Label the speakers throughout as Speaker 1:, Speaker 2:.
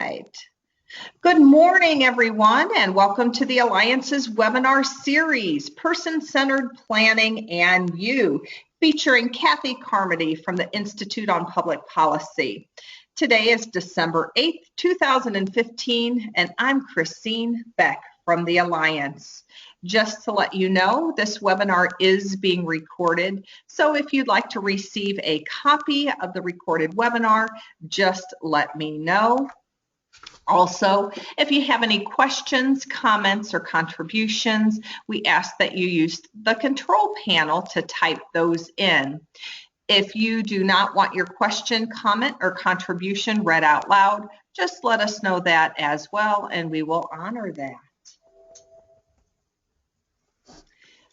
Speaker 1: right. Good morning, everyone, and welcome to the Alliance's webinar series, Person-Centered Planning and You, featuring Kathy Carmody from the Institute on Public Policy. Today is December 8th, 2015, and I'm Christine Beck from the Alliance. Just to let you know, this webinar is being recorded, so if you'd like to receive a copy of the recorded webinar, just let me know. Also, if you have any questions, comments, or contributions, we ask that you use the control panel to type those in. If you do not want your question, comment, or contribution read out loud, just let us know that as well, and we will honor that.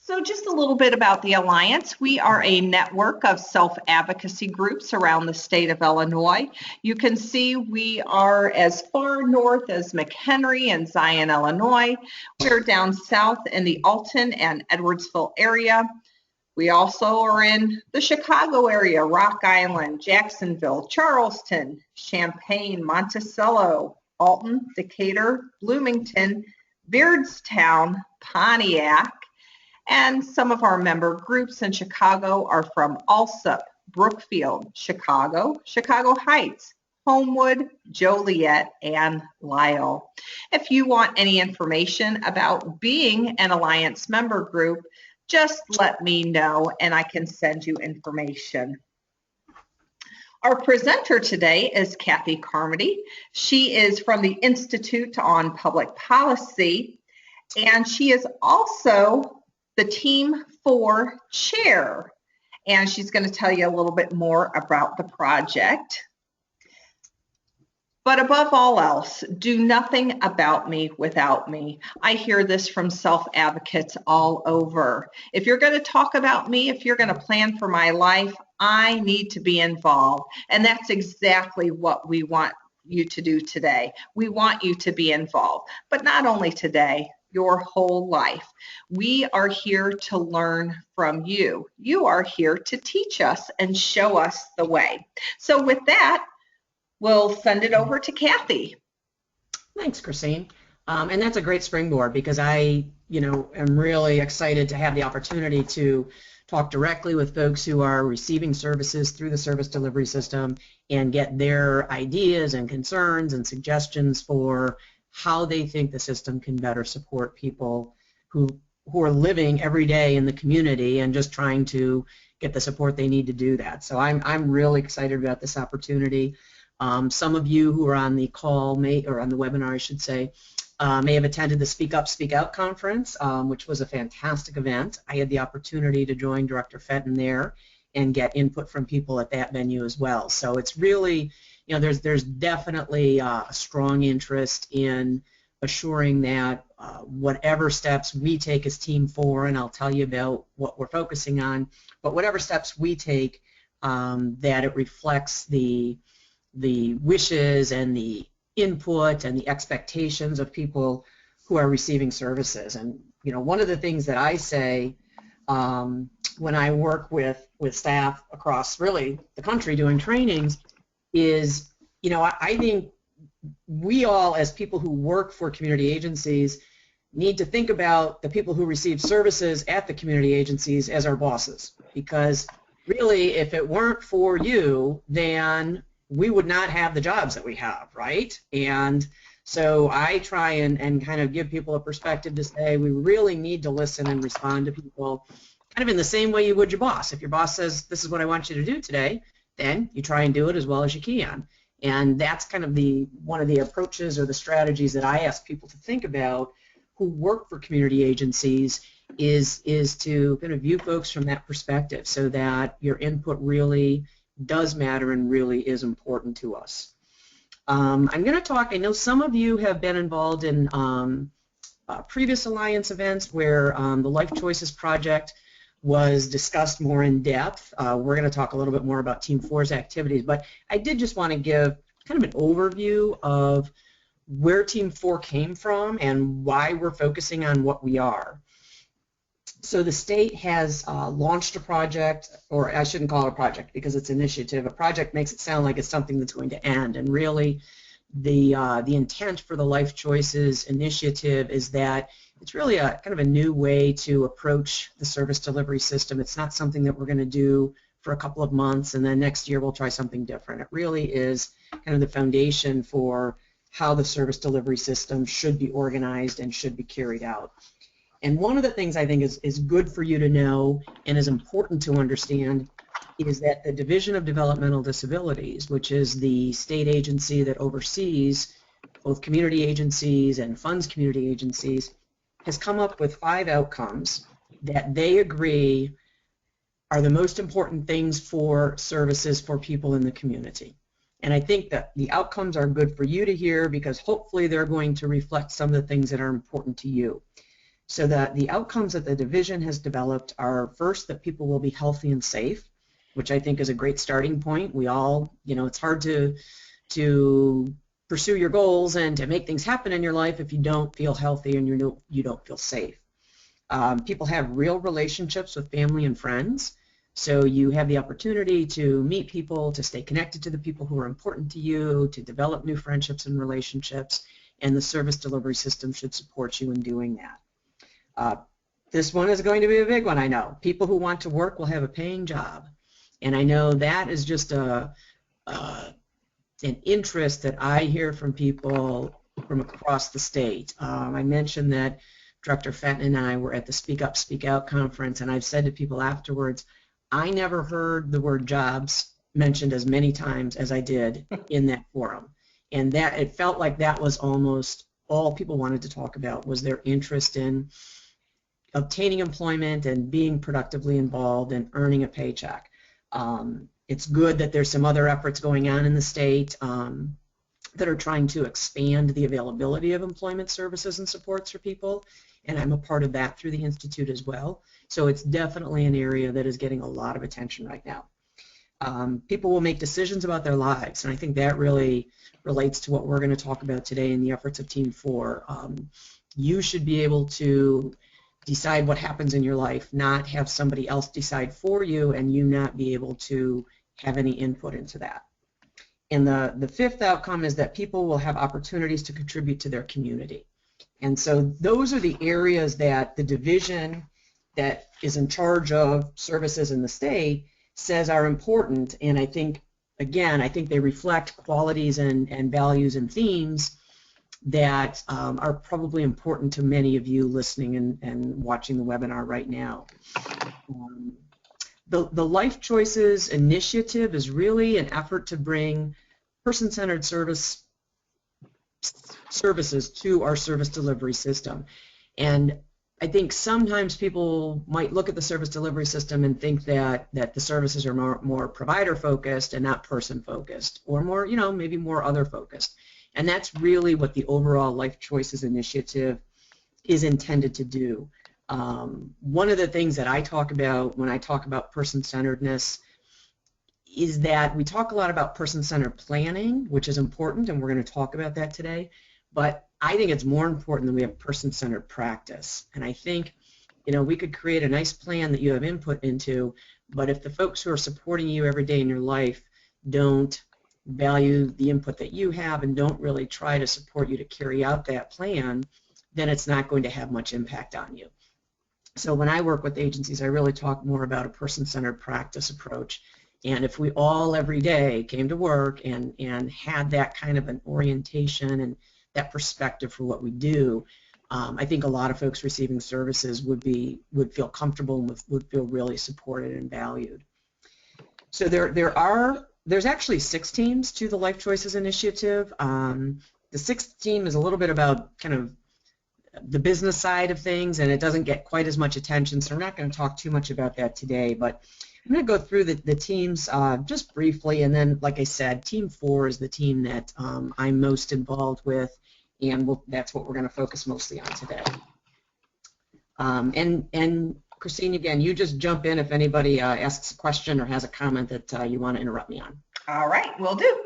Speaker 1: So just a little bit about the Alliance. We are a network of self-advocacy groups around the state of Illinois. You can see we are as far north as McHenry and Zion, Illinois. We're down south in the Alton and Edwardsville area. We also are in the Chicago area, Rock Island, Jacksonville, Charleston, Champaign, Monticello, Alton, Decatur, Bloomington, Beardstown, Pontiac, and some of our member groups in Chicago are from Alsop, Brookfield, Chicago, Chicago Heights, Homewood, Joliet, and Lisle. If you want any information about being an Alliance member group, just let me know and I can send you information. Our presenter today is Kathy Carmody. She is from the Institute on Public Policy, and she is also the Team 4 chair, and she's going to tell you a little bit more about the project. But above all else, do nothing about me without me. I hear this from self-advocates all over. If you're going to talk about me, if you're going to plan for my life, I need to be involved. And that's exactly what we want you to do today. We want you to be involved, but not only today, your whole life. We are here to learn from you. You are here to teach us and show us the way. So with that, we'll send it over to Kathy.
Speaker 2: Thanks, Christine. And that's a great springboard because I, am really excited to have the opportunity to talk directly with folks who are receiving services through the service delivery system and get their ideas and concerns and suggestions for how they think the system can better support people who are living every day in the community and just trying to get the support they need to do that. So I'm really excited about this opportunity. Some of you who are on the call or on the webinar, I should say, may have attended the Speak Up, Speak Out conference, which was a fantastic event. I had the opportunity to join Director Fenton there and get input from people at that venue as well. So it's really, there's definitely a strong interest in assuring that whatever steps we take as Team 4, and I'll tell you about what we're focusing on, but whatever steps we take, that it reflects the wishes and the input and the expectations of people who are receiving services. And one of the things that I say when I work with staff across really the country doing trainings is, I think we all as people who work for community agencies need to think about the people who receive services at the community agencies as our bosses, because really if it weren't for you, then we would not have the jobs that we have, right? And so I try and kind of give people a perspective to say we really need to listen and respond to people kind of in the same way you would your boss. If your boss says, this is what I want you to do today, then you try and do it as well as you can. And that's kind of one of the approaches or the strategies that I ask people to think about who work for community agencies is to kind of view folks from that perspective so that your input really does matter and really is important to us. I'm going to talk, I know some of you have been involved in previous Alliance events where the Life Choices Project was discussed more in depth. We're going to talk a little bit more about Team 4's activities, but I did just want to give kind of an overview of where Team 4 came from and why we're focusing on what we are. So the state has launched a project, or I shouldn't call it a project because it's an initiative. A project makes it sound like it's something that's going to end, and really the intent for the Life Choices initiative is that it's really a kind of a new way to approach the service delivery system. It's not something that we're going to do for a couple of months and then next year we'll try something different. It really is kind of the foundation for how the service delivery system should be organized and should be carried out. And one of the things I think is good for you to know and is important to understand is that the Division of Developmental Disabilities, which is the state agency that oversees both community agencies and funds community agencies, has come up with 5 outcomes that they agree are the most important things for services for people in the community. And I think that the outcomes are good for you to hear because hopefully they're going to reflect some of the things that are important to you. So that the outcomes that the division has developed are, first, that people will be healthy and safe, which I think is a great starting point. We all, it's hard to pursue your goals and to make things happen in your life if you don't feel healthy and you don't feel safe. People have real relationships with family and friends, so you have the opportunity to meet people, to stay connected to the people who are important to you, to develop new friendships and relationships, and the service delivery system should support you in doing that. This one is going to be a big one, I know. People who want to work will have a paying job, and I know that is just an interest that I hear from people from across the state. I mentioned that Director Fenton and I were at the Speak Up, Speak Out conference, and I've said to people afterwards, I never heard the word jobs mentioned as many times as I did in that forum. And that it felt like that was almost all people wanted to talk about was their interest in obtaining employment and being productively involved and earning a paycheck. It's good that there's some other efforts going on in the state that are trying to expand the availability of employment services and supports for people, and I'm a part of that through the Institute as well. So it's definitely an area that is getting a lot of attention right now. People will make decisions about their lives, and I think that really relates to what we're going to talk about today in the efforts of Team 4. You should be able to decide what happens in your life, not have somebody else decide for you and you not be able to have any input into that. And the 5th outcome is that people will have opportunities to contribute to their community. And so those are the areas that the division that is in charge of services in the state says are important, and I think, again, I think they reflect qualities and values and themes that are probably important to many of you listening and watching the webinar right now. The Life Choices initiative is really an effort to bring person-centered services to our service delivery system. And I think sometimes people might look at the service delivery system and think that the services are more provider-focused and not person-focused, or more, maybe more other-focused. And that's really what the overall Life Choices initiative is intended to do. One of the things that I talk about when I talk about person-centeredness is that we talk a lot about person-centered planning, which is important, and we're going to talk about that today, but I think it's more important that we have person-centered practice. And I think, we could create a nice plan that you have input into, but if the folks who are supporting you every day in your life don't value the input that you have and don't really try to support you to carry out that plan, then it's not going to have much impact on you. So when I work with agencies, I really talk more about a person-centered practice approach. And if we all every day came to work and had that kind of an orientation and that perspective for what we do, I think a lot of folks receiving services would feel comfortable and would feel really supported and valued. So there's actually 6 teams to the Life Choices initiative. The 6th team is a little bit about kind of the business side of things, and it doesn't get quite as much attention, so I'm not going to talk too much about that today, but I'm going to go through the teams just briefly, and then, like I said, Team 4 is the team that I'm most involved with, and that's what we're going to focus mostly on today. And Christine, again, you just jump in if anybody asks a question or has a comment that you want to interrupt me on.
Speaker 1: All right, will do.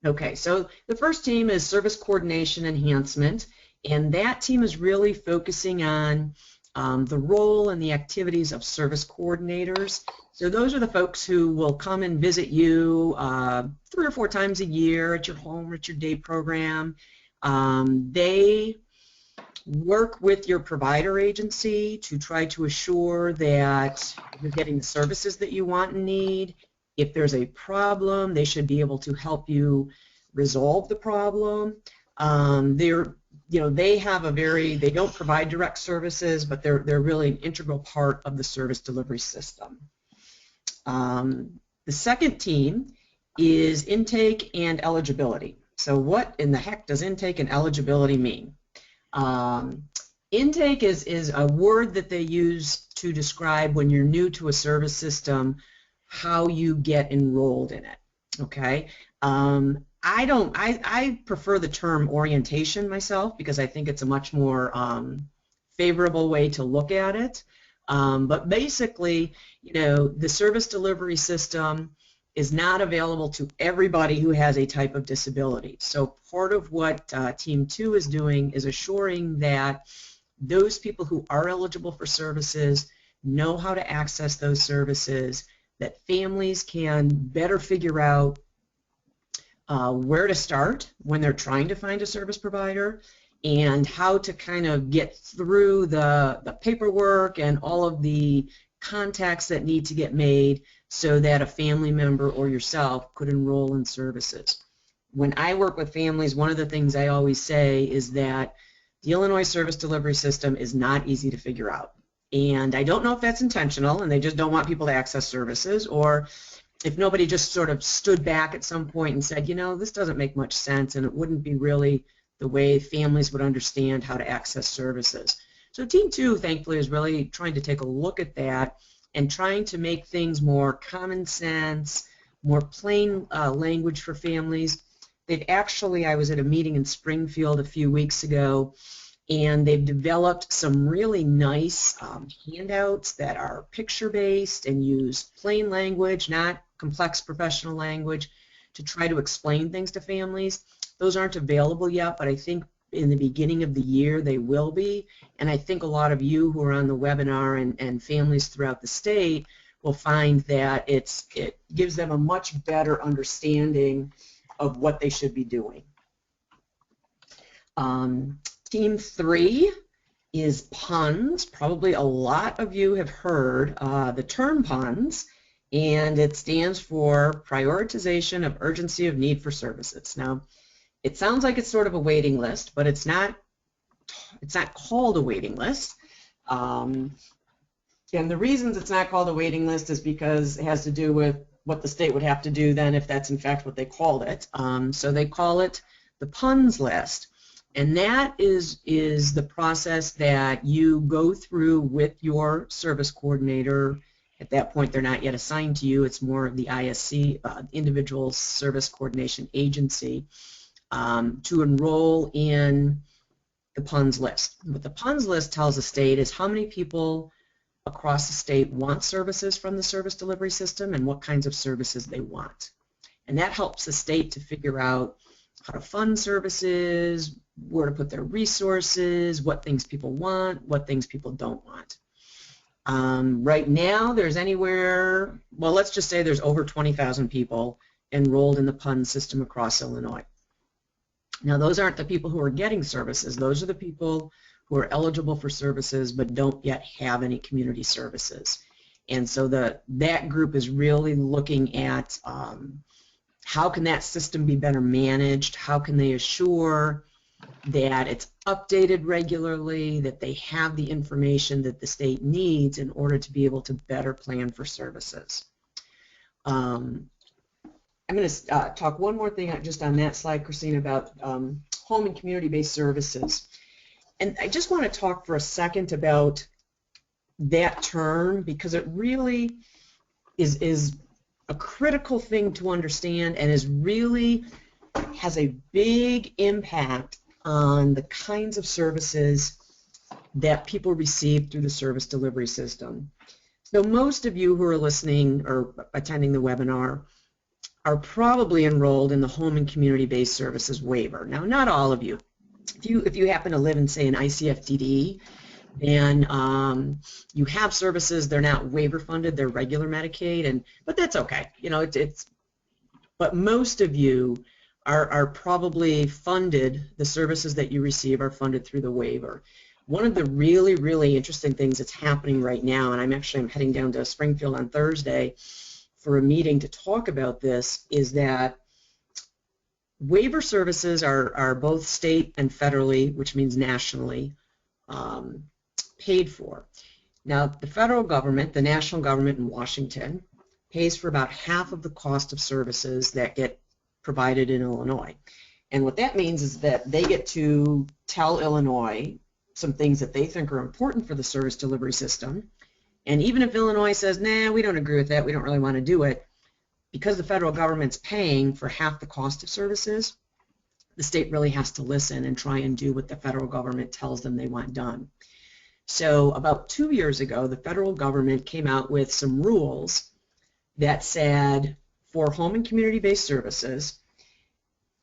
Speaker 2: Okay, so the first team is Service Coordination Enhancement, and that team is really focusing on the role and the activities of service coordinators. So those are the folks who will come and visit you 3 or 4 times a year at your home or at your day program. They work with your provider agency to try to assure that you're getting the services that you want and need. If there's a problem, they should be able to help you resolve the problem. They have they don't provide direct services, but they're really an integral part of the service delivery system. The second team is intake and eligibility. So what in the heck does intake and eligibility mean? Intake is a word that they use to describe when you're new to a service system, how you get enrolled in it. Okay. I prefer the term orientation myself because I think it's a much more favorable way to look at it. But basically, the service delivery system is not available to everybody who has a type of disability. So part of what Team 2 is doing is assuring that those people who are eligible for services know how to access those services, that families can better figure out where to start when they're trying to find a service provider, and how to kind of get through the paperwork and all of the contacts that need to get made so that a family member or yourself could enroll in services. When I work with families, one of the things I always say is that the Illinois service delivery system is not easy to figure out. And I don't know if that's intentional and they just don't want people to access services, or if nobody just sort of stood back at some point and said, this doesn't make much sense and it wouldn't be really the way families would understand how to access services. So Team 2, thankfully, is really trying to take a look at that and trying to make things more common sense, more plain language for families. I was at a meeting in Springfield a few weeks ago, and they've developed some really nice handouts that are picture-based and use plain language, not complex professional language, to try to explain things to families. Those aren't available yet, but I think in the beginning of the year they will be, and I think a lot of you who are on the webinar and families throughout the state will find that it gives them a much better understanding of what they should be doing. Team 3 is PUNS. Probably a lot of you have heard the term PUNS, and it stands for Prioritization of Urgency of Need for Services. Now, it sounds like it's sort of a waiting list, but it's not called a waiting list. And the reasons it's not called a waiting list is because it has to do with what the state would have to do then if that's in fact what they called it. So they call it the PUNS list. And that is the process that you go through with your service coordinator. At that point, they're not yet assigned to you. It's more of the ISC, Individual Service Coordination Agency, to enroll in the PUNS list. What the PUNS list tells the state is how many people across the state want services from the service delivery system and what kinds of services they want. And that helps the state to figure out how to fund services, where to put their resources, what things people want, what things people don't want. Right now, there's let's just say there's over 20,000 people enrolled in the PUNS system across Illinois. Now, those aren't the people who are getting services. Those are the people who are eligible for services but don't yet have any community services. And so that group is really looking at how can that system be better managed, how can they assure that it's updated regularly, that they have the information that the state needs in order to be able to better plan for services. I'm going to talk one more thing just on that slide, Christine, about home and community-based services. And I just want to talk for a second about that term because it really is a critical thing to understand and has a big impact on the kinds of services that people receive through the service delivery system. So most of you who are listening or attending the webinar are probably enrolled in the home and community-based services waiver. Now, not all of you. If you happen to live in, say, an ICFDD, then you have services, they're not waiver funded, they're regular Medicaid, but that's okay. You know, but most of you are probably funded, the services that you receive are funded through the waiver. One of the really, really interesting things that's happening right now, and I'm heading down to Springfield on Thursday for a meeting to talk about this, is that waiver services are both state and federally, which means nationally, paid for. Now, the federal government, the national government in Washington, pays for about half of the cost of services that get provided in Illinois. And what that means is that they get to tell Illinois some things that they think are important for the service delivery system. And even if Illinois says, nah, we don't agree with that, we don't really want to do it, because the federal government's paying for half the cost of services, the state really has to listen and try and do what the federal government tells them they want done. So about 2 years ago, the federal government came out with some rules that said for home and community-based services,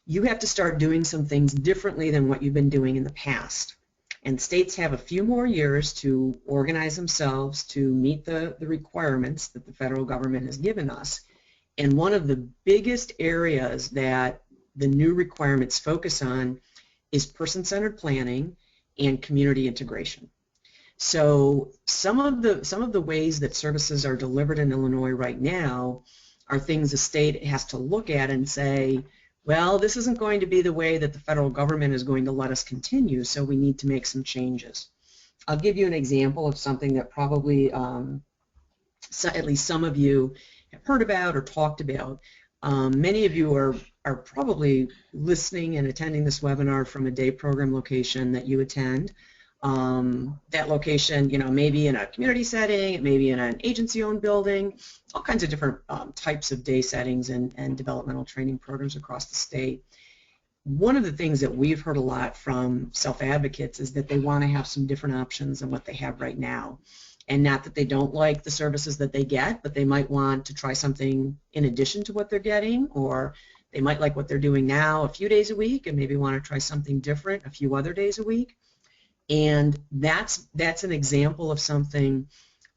Speaker 2: you have to start doing some things differently than what you've been doing in the past. And states have a few more years to organize themselves to meet the requirements that the federal government has given us. And one of the biggest areas that the new requirements focus on is person-centered planning and community integration. So some of the ways that services are delivered in Illinois right now are things the state has to look at and say, well, this isn't going to be the way that the federal government is going to let us continue, so we need to make some changes. I'll give you an example of something that probably at least some of you have heard about or talked about. Many of you are probably listening and attending this webinar from a day program location that you attend. That location, you know, maybe in a community setting, it may be in an agency-owned building, all kinds of different types of day settings and developmental training programs across the state. One of the things that we've heard a lot from self-advocates is that they want to have some different options than what they have right now. And not that they don't like the services that they get, but they might want to try something in addition to what they're getting, or they might like what they're doing now a few days a week and maybe want to try something different a few other days a week. And that's an example of something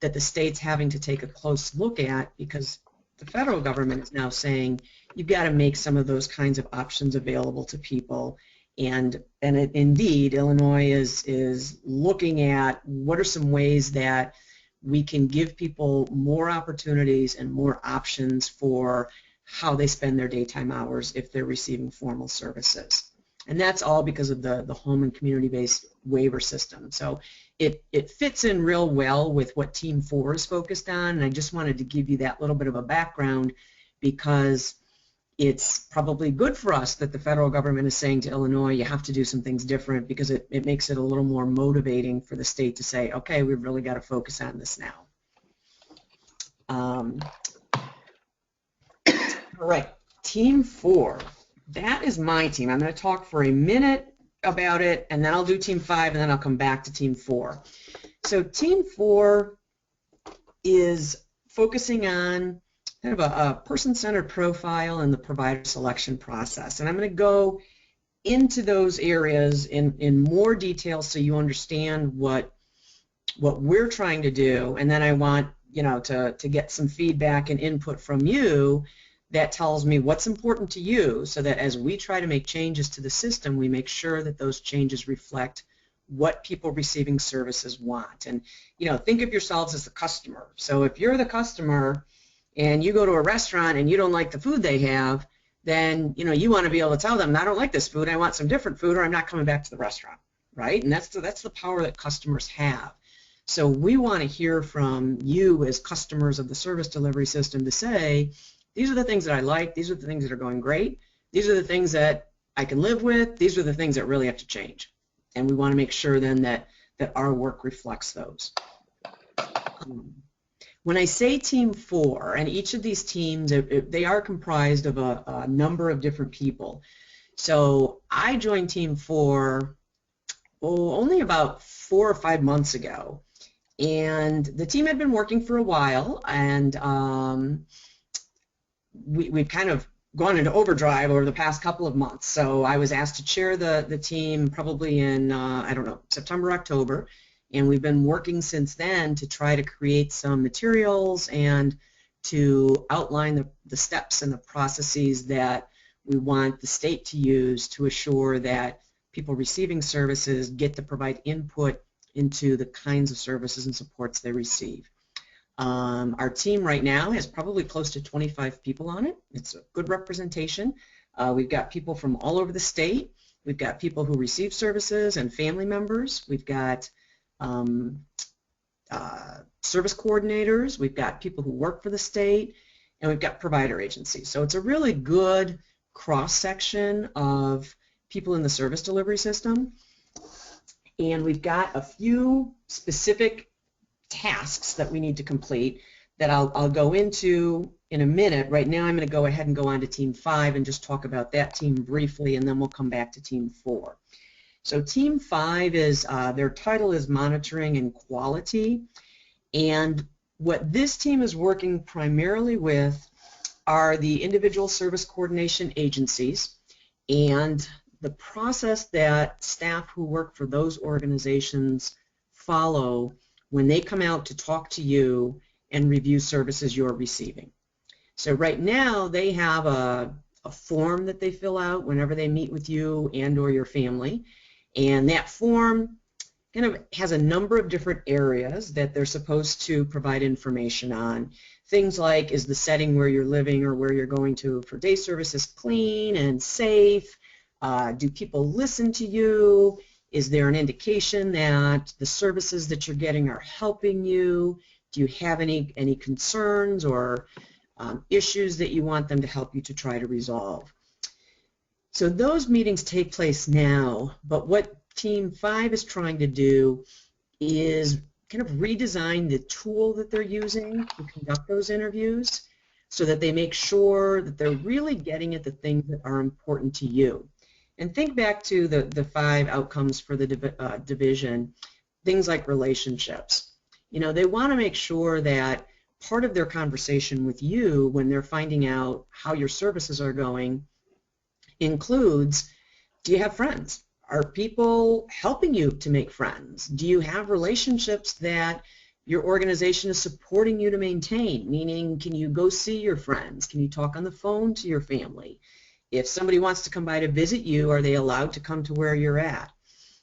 Speaker 2: that the state's having to take a close look at, because the federal government is now saying you've got to make some of those kinds of options available to people. And indeed, Illinois is looking at what are some ways that we can give people more opportunities and more options for how they spend their daytime hours if they're receiving formal services. And that's all because of the home and community-based waiver system. So it fits in real well with what Team 4 is focused on, and I just wanted to give you that little bit of a background, because it's probably good for us that the federal government is saying to Illinois, you have to do some things different, because it makes it a little more motivating for the state to say, okay, we've really got to focus on this now. All right, Team 4. That is my team. I'm going to talk for a minute about it, and then I'll do Team 5, and then I'll come back to Team 4. So Team 4 is focusing on kind of a person-centered profile in the provider selection process. And I'm going to go into those areas in more detail so you understand what we're trying to do. And then I want, you know, to get some feedback and input from you that tells me what's important to you, so that as we try to make changes to the system, we make sure that those changes reflect what people receiving services want. And, you know, think of yourselves as the customer. So if you're the customer and you go to a restaurant and you don't like the food they have, then, you know, you want to be able to tell them, I don't like this food, I want some different food, or I'm not coming back to the restaurant, right? And that's the power that customers have. So we want to hear from you as customers of the service delivery system to say, these are the things that I like, these are the things that are going great, these are the things that I can live with, these are the things that really have to change. And we want to make sure then that our work reflects those. When I say Team 4, and each of these teams, they are comprised of a number of different people. So I joined Team 4 only about 4 or 5 months ago. And the team had been working for a while, and we've kind of gone into overdrive over the past couple of months. So I was asked to chair the team probably in, I don't know, September, October. And we've been working since then to try to create some materials and to outline the steps and the processes that we want the state to use to assure that people receiving services get to provide input into the kinds of services and supports they receive. Our team right now has probably close to 25 people on it. It's a good representation. We've got people from all over the state. We've got people who receive services and family members. We've got service coordinators. We've got people who work for the state, and we've got provider agencies. So it's a really good cross-section of people in the service delivery system. And we've got a few specific tasks that we need to complete that I'll go into in a minute. Right now I'm going to go ahead and go on to Team 5 and just talk about that team briefly, and then we'll come back to Team 4. So Team 5 is, their title is Monitoring and Quality, and what this team is working primarily with are the individual service coordination agencies and the process that staff who work for those organizations follow when they come out to talk to you and review services you're receiving. So right now they have a form that they fill out whenever they meet with you and or your family, and that form kind of has a number of different areas that they're supposed to provide information on. Things like, is the setting where you're living or where you're going to for day services clean and safe? Do people listen to you? Is there an indication that the services that you're getting are helping you? Do you have any concerns or issues that you want them to help you to try to resolve? So those meetings take place now, but what Team 5 is trying to do is kind of redesign the tool that they're using to conduct those interviews so that they make sure that they're really getting at the things that are important to you. And think back to the 5 outcomes for the division, things like relationships. You know, they want to make sure that part of their conversation with you when they're finding out how your services are going includes, do you have friends? Are people helping you to make friends? Do you have relationships that your organization is supporting you to maintain? Meaning, can you go see your friends? Can you talk on the phone to your family? If somebody wants to come by to visit you, are they allowed to come to where you're at?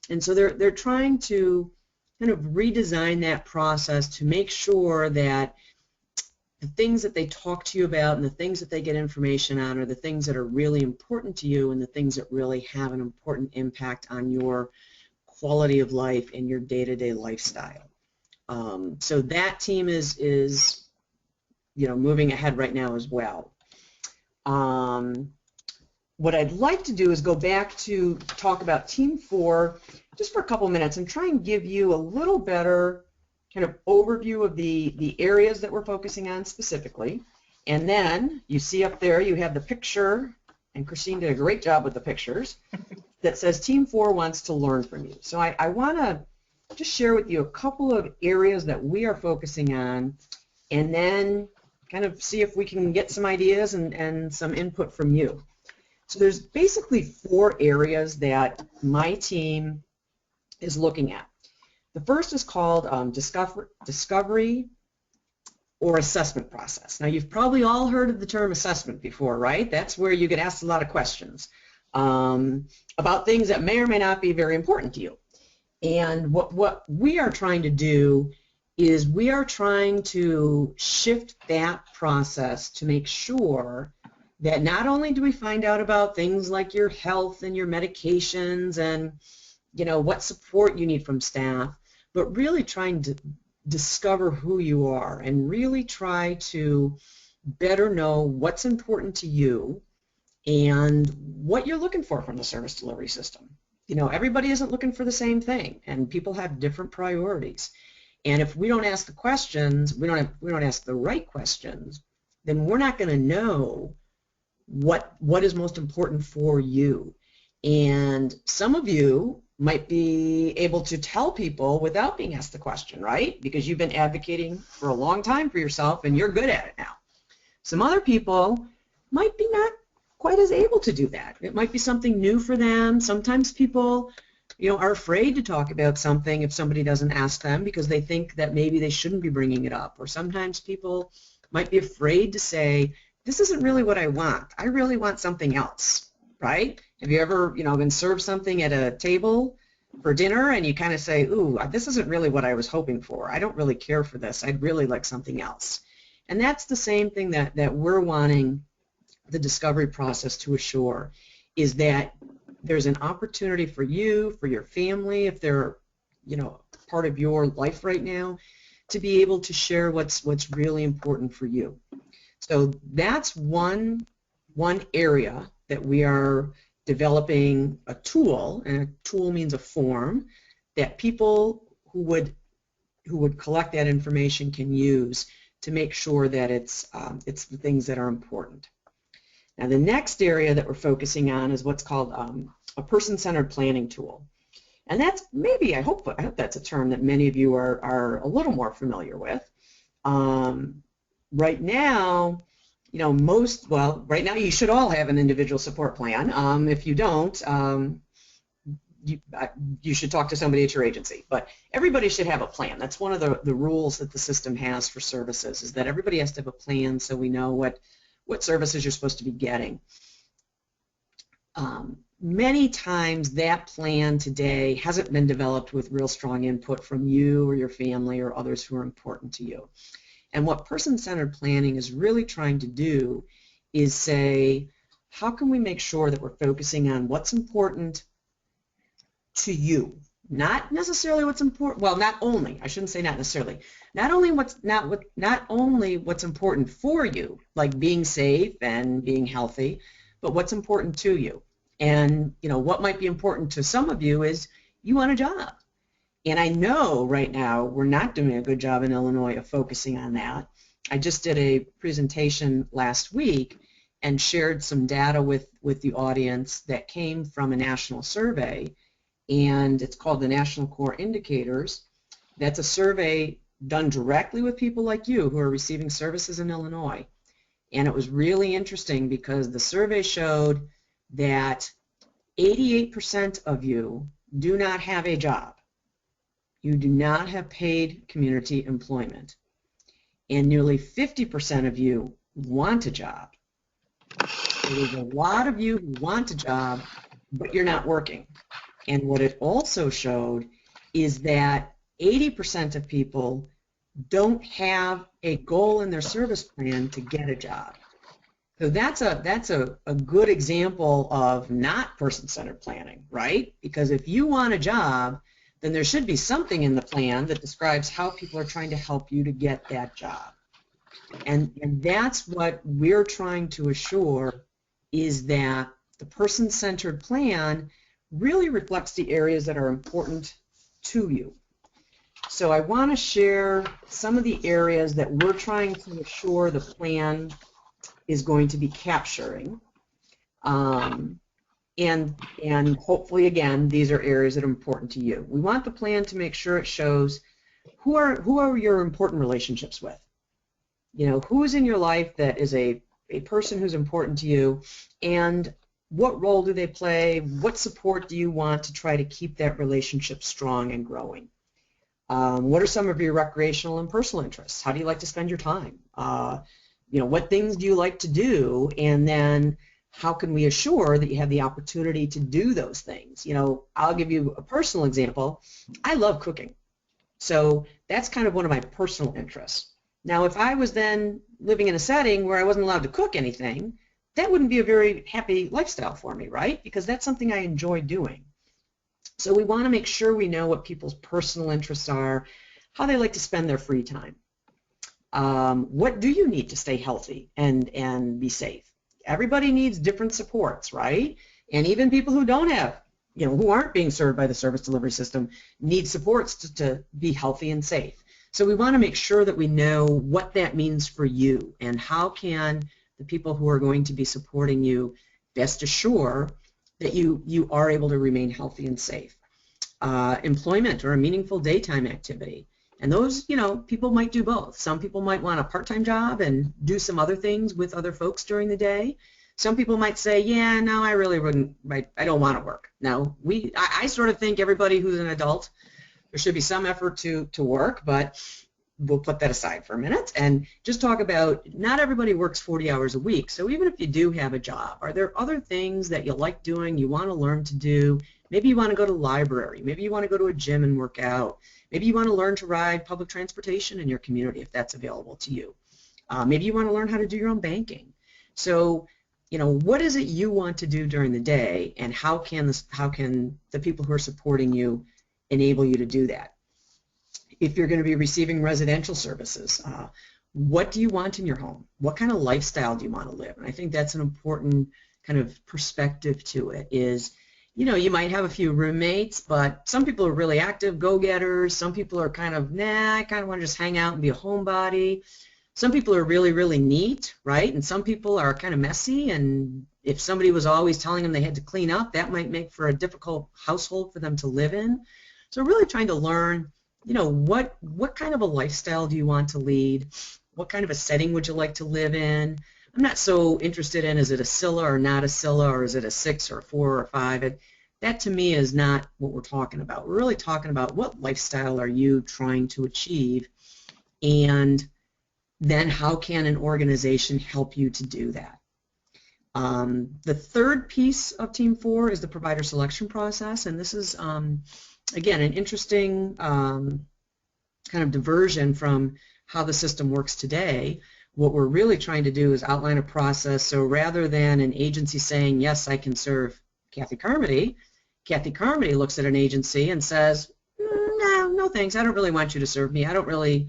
Speaker 2: And so they're trying to kind of redesign that process to make sure that the things that they talk to you about and the things that they get information on are the things that are really important to you and the things that really have an important impact on your quality of life and your day-to-day lifestyle. So that team is moving ahead right now as well. What I'd like to do is go back to talk about Team 4 just for a couple minutes and try and give you a little better kind of overview of the areas that we're focusing on specifically. And then you see up there you have the picture, and Christine did a great job with the pictures, that says Team 4 wants to learn from you. So I want to just share with you a couple of areas that we are focusing on and then kind of see if we can get some ideas and some input from you. So there's basically 4 areas that my team is looking at. The first is called discovery or assessment process. Now, you've probably all heard of the term assessment before, right? That's where you get asked a lot of questions about things that may or may not be very important to you. And what we are trying to do is we are trying to shift that process to make sure that not only do we find out about things like your health and your medications and what support you need from staff, but really trying to discover who you are and really try to better know what's important to you and what you're looking for from the service delivery system. Everybody isn't looking for the same thing, and people have different priorities. And if we don't ask the questions, we don't ask the right questions, then we're not going to know what is most important for you. And some of you might be able to tell people without being asked the question, right? Because you've been advocating for a long time for yourself and you're good at it now. Some other people might be not quite as able to do that. It might be something new for them. Sometimes people are afraid to talk about something if somebody doesn't ask them because they think that maybe they shouldn't be bringing it up. Or sometimes people might be afraid to say, this isn't really what I want. I really want something else, right? Have you ever, been served something at a table for dinner and you kind of say, ooh, this isn't really what I was hoping for. I don't really care for this. I'd really like something else. And that's the same thing that we're wanting the discovery process to assure, is that there's an opportunity for you, for your family, if they're, part of your life right now, to be able to share what's really important for you. So that's one area that we are developing a tool, and a tool means a form that people who would collect that information can use to make sure that it's the things that are important. Now, the next area that we're focusing on is what's called a person-centered planning tool. And that's I hope that's a term that many of you are a little more familiar with. Right now, right now you should all have an individual support plan. If you don't, you should talk to somebody at your agency. But everybody should have a plan. That's one of the rules that the system has for services, is that everybody has to have a plan so we know what services you're supposed to be getting. Many times that plan today hasn't been developed with real strong input from you or your family or others who are important to you. And what person-centered planning is really trying to do is say, how can we make sure that we're focusing on what's important to you? Not necessarily what's important, well, not only, I shouldn't say not necessarily, not only what's important for you, like being safe and being healthy, but what's important to you. And what might be important to some of you is you want a job. And I know right now we're not doing a good job in Illinois of focusing on that. I just did a presentation last week and shared some data with the audience that came from a national survey, and it's called the National Core Indicators. That's a survey done directly with people like you who are receiving services in Illinois. And it was really interesting because the survey showed that 88% of you do not have a job. You do not have paid community employment. And nearly 50% of you want a job. So there's a lot of you who want a job, but you're not working. And what it also showed is that 80% of people don't have a goal in their service plan to get a job. So that's a good example of not person-centered planning, right? Because if you want a job, then there should be something in the plan that describes how people are trying to help you to get that job. And that's what we're trying to assure, is that the person-centered plan really reflects the areas that are important to you. So I want to share some of the areas that we're trying to assure the plan is going to be capturing. And hopefully, again, these are areas that are important to you. We want the plan to make sure it shows who are your important relationships with. Who's in your life that is a person who's important to you, and what role do they play? What support do you want to try to keep that relationship strong and growing? What are some of your recreational and personal interests? How do you like to spend your time? What things do you like to do? And then how can we assure that you have the opportunity to do those things? I'll give you a personal example. I love cooking. So that's kind of one of my personal interests. Now, if I was then living in a setting where I wasn't allowed to cook anything, that wouldn't be a very happy lifestyle for me, right? Because that's something I enjoy doing. So we want to make sure we know what people's personal interests are, how they like to spend their free time. What do you need to stay healthy and be safe? Everybody needs different supports, right? And even people who don't have, who aren't being served by the service delivery system need supports to be healthy and safe. So we want to make sure that we know what that means for you, and how can the people who are going to be supporting you best assure that you are able to remain healthy and safe. Employment or a meaningful daytime activity. And those, people might do both. Some people might want a part-time job and do some other things with other folks during the day. Some people might say, yeah, no, I really wouldn't, I don't want to work. Now, I sort of think everybody who's an adult, there should be some effort to work, but we'll put that aside for a minute and just talk about not everybody works 40 hours a week. So even if you do have a job, are there other things that you like doing, you want to learn to do? Maybe you want to go to the library. Maybe you want to go to a gym and work out. Maybe you want to learn to ride public transportation in your community if that's available to you. Maybe you want to learn how to do your own banking. So, what is it you want to do during the day, and how can the people who are supporting you enable you to do that? If you're going to be receiving residential services, what do you want in your home? What kind of lifestyle do you want to live? And I think that's an important kind of perspective to it is, you might have a few roommates, but some people are really active, go-getters. Some people are kind of, nah, I kind of want to just hang out and be a homebody. Some people are really, really neat, right? And some people are kind of messy, and if somebody was always telling them they had to clean up, that might make for a difficult household for them to live in. So really trying to learn, what kind of a lifestyle do you want to lead? What kind of a setting would you like to live in? I'm not so interested in, is it a Scylla or not a Scylla, or is it a 6 or a 4 or a 5? That to me is not what we're talking about. We're really talking about what lifestyle are you trying to achieve, and then how can an organization help you to do that? The third piece of Team 4 is the provider selection process, and this is, again, an interesting kind of diversion from how the system works today. What we're really trying to do is outline a process, so rather than an agency saying, yes, I can serve Kathy Carmody looks at an agency and says, no thanks, I don't really want you to serve me. I don't really,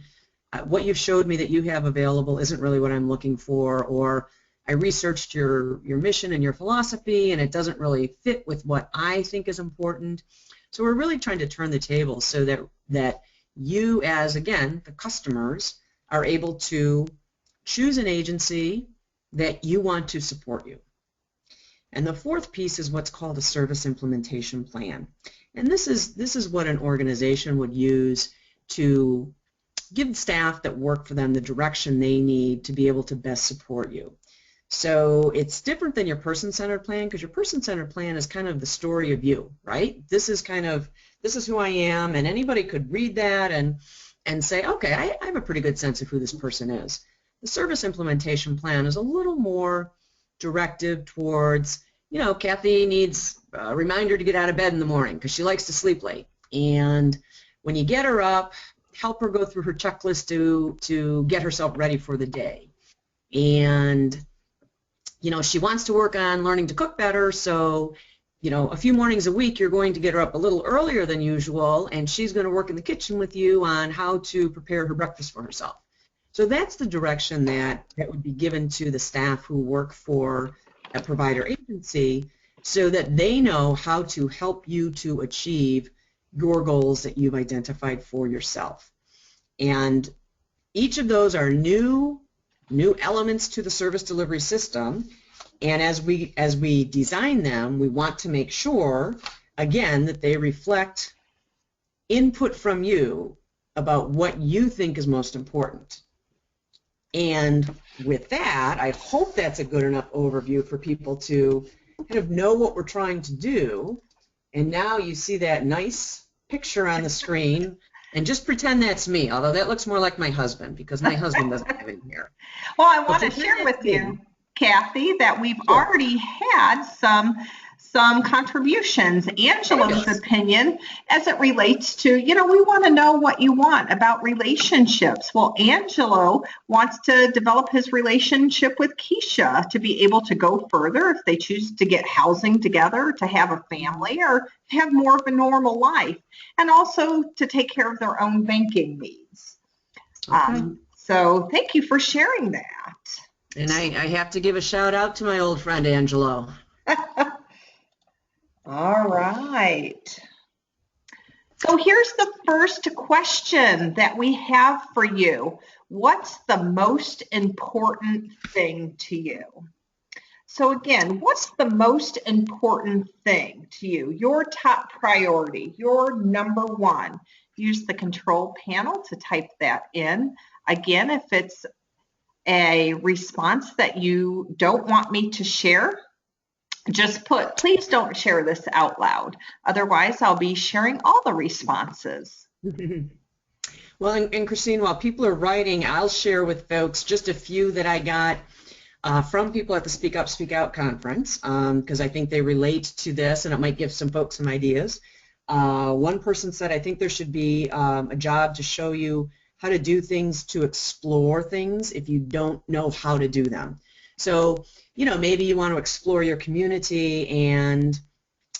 Speaker 2: what you've showed me that you have available isn't really what I'm looking for, or I researched your mission and your philosophy and it doesn't really fit with what I think is important. So we're really trying to turn the table so that you as, again, the customers are able to choose an agency that you want to support you. And the fourth piece is what's called a service implementation plan. And this is what an organization would use to give staff that work for them the direction they need to be able to best support you. So it's different than your person-centered plan, because your person-centered plan is kind of the story of you, right? This is who I am, and anybody could read that and say, okay, I have a pretty good sense of who this person is. The service implementation plan is a little more directive towards, Kathy needs a reminder to get out of bed in the morning because she likes to sleep late. And when you get her up, help her go through her checklist to get herself ready for the day. And she wants to work on learning to cook better, so a few mornings a week you're going to get her up a little earlier than usual, and she's going to work in the kitchen with you on how to prepare her breakfast for herself. So that's the direction that would be given to the staff who work for a provider agency, so that they know how to help you to achieve your goals that you've identified for yourself. And each of those are new elements to the service delivery system, and as we design them, we want to make sure, again, that they reflect input from you about what you think is most important. And with that, I hope that's a good enough overview for people to kind of know what we're trying to do. And now you see that nice picture on the screen. And just pretend that's me, although that looks more like my husband, because my husband doesn't have any hair.
Speaker 1: Well, I want to share with you, Kathy, that we've already had some contributions. Angelo's opinion as it relates to, we want to know what you want about relationships. Well, Angelo wants to develop his relationship with Keisha to be able to go further if they choose to get housing together, to have a family, or have more of a normal life, and also to take care of their own banking needs. Okay. So thank you for sharing that.
Speaker 2: And I have to give a shout out to my old friend Angelo.
Speaker 1: All right. So here's the first question that we have for you. What's the most important thing to you? So again, what's the most important thing to you? Your top priority, your number one. Use the control panel to type that in. Again, if it's a response that you don't want me to share, just put, please don't share this out loud. Otherwise, I'll be sharing all the responses.
Speaker 2: Well, and Christine, while people are writing, I'll share with folks just a few that I got from people at the Speak Up, Speak Out conference, because I think they relate to this and it might give some folks some ideas. One person said, I think there should be a job to show you how to do things, to explore things if you don't know how to do them. So, maybe you want to explore your community and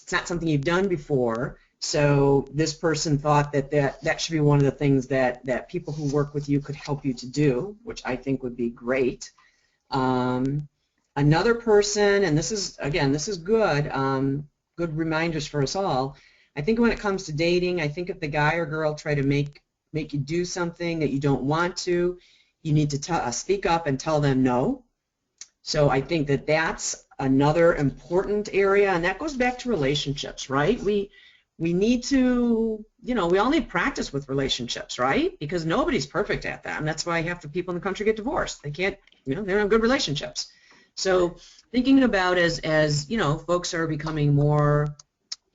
Speaker 2: it's not something you've done before. So this person thought that should be one of the things that people who work with you could help you to do, which I think would be great. Another person, and this is good, good reminders for us all. I think when it comes to dating, I think if the guy or girl try to make you do something that you don't want to, you need to speak up and tell them no. So I think that's another important area, and that goes back to relationships, right? We need to, we all need practice with relationships, right? Because nobody's perfect at that, and that's why half the people in the country get divorced. They can't, they don't have good relationships. So thinking about as folks are becoming more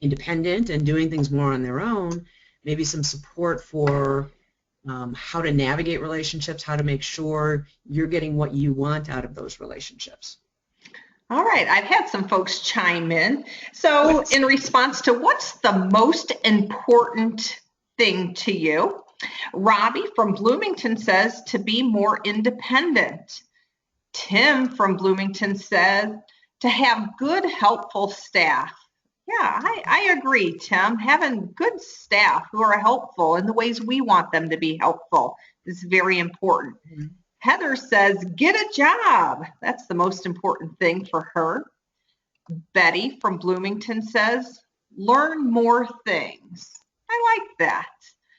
Speaker 2: independent and doing things more on their own, maybe some support for how to navigate relationships, how to make sure you're getting what you want out of those relationships.
Speaker 1: All right, I've had some folks chime in. So in response to what's the most important thing to you, Robbie from Bloomington says to be more independent. Tim from Bloomington says to have good, helpful staff. Yeah, I agree, Tim. Having good staff who are helpful in the ways we want them to be helpful is very important. Mm-hmm. Heather says, get a job. That's the most important thing for her. Betty from Bloomington says, learn more things. I like that.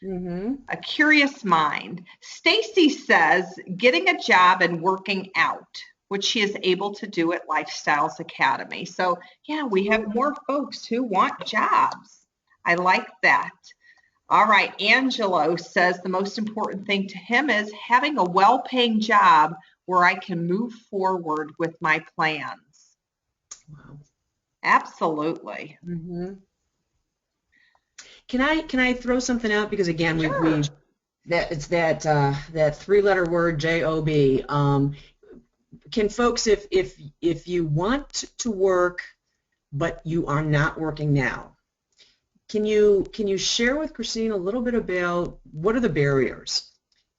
Speaker 1: Mm-hmm. A curious mind. Stacy says, getting a job and working out, which she is able to do at Lifestyles Academy. So, yeah, we have more folks who want jobs. I like that. All right, Angelo says the most important thing to him is having a well-paying job where I can move forward with my plans. Wow. Absolutely. Mm-hmm.
Speaker 2: Can I throw something out, because again, sure. It's that three-letter word JOB. Can folks, if you want to work but you are not working now, can you share with Christine a little bit about what are the barriers?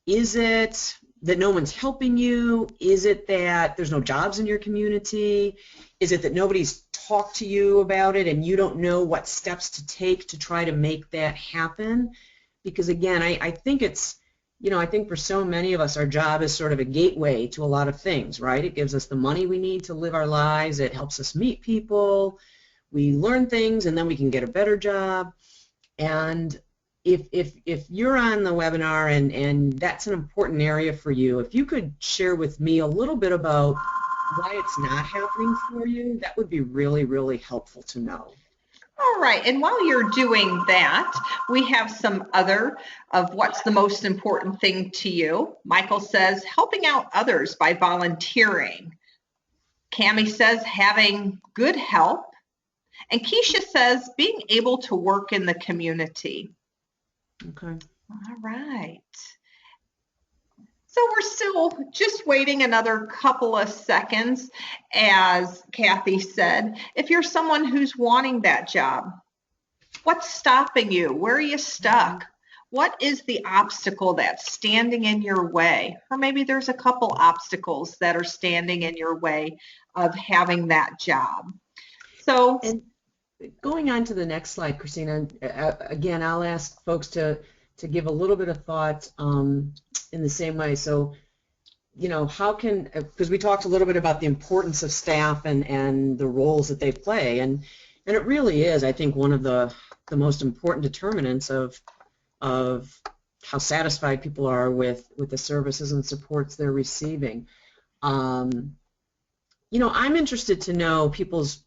Speaker 2: Is it that no one's helping you? Is it that there's no jobs in your community? Is it that nobody's talked to you about it and you don't know what steps to take to try to make that happen? Because again, I think it's, I think for so many of us, our job is sort of a gateway to a lot of things, right? It gives us the money we need to live our lives. It helps us meet people. We learn things, and then we can get a better job. And if you're on the webinar and that's an important area for you, if you could share with me a little bit about why it's not happening for you, that would be really, really helpful to know.
Speaker 1: All right, and while you're doing that, we have some other of what's the most important thing to you. Michael says, helping out others by volunteering. Cammie says, having good health. And Keisha says, being able to work in the community.
Speaker 2: Okay.
Speaker 1: All right. So we're still just waiting another couple of seconds, as Kathy said. If you're someone who's wanting that job, what's stopping you? Where are you stuck? What is the obstacle that's standing in your way? Or maybe there's a couple obstacles that are standing in your way of having that job. So,
Speaker 2: and going on to the next slide, Christina, again, I'll ask folks to give a little bit of thought in the same way. So, how can, because we talked a little bit about the importance of staff and the roles that they play, and it really is, I think, one of the most important determinants of how satisfied people are with the services and supports they're receiving. I'm interested to know people's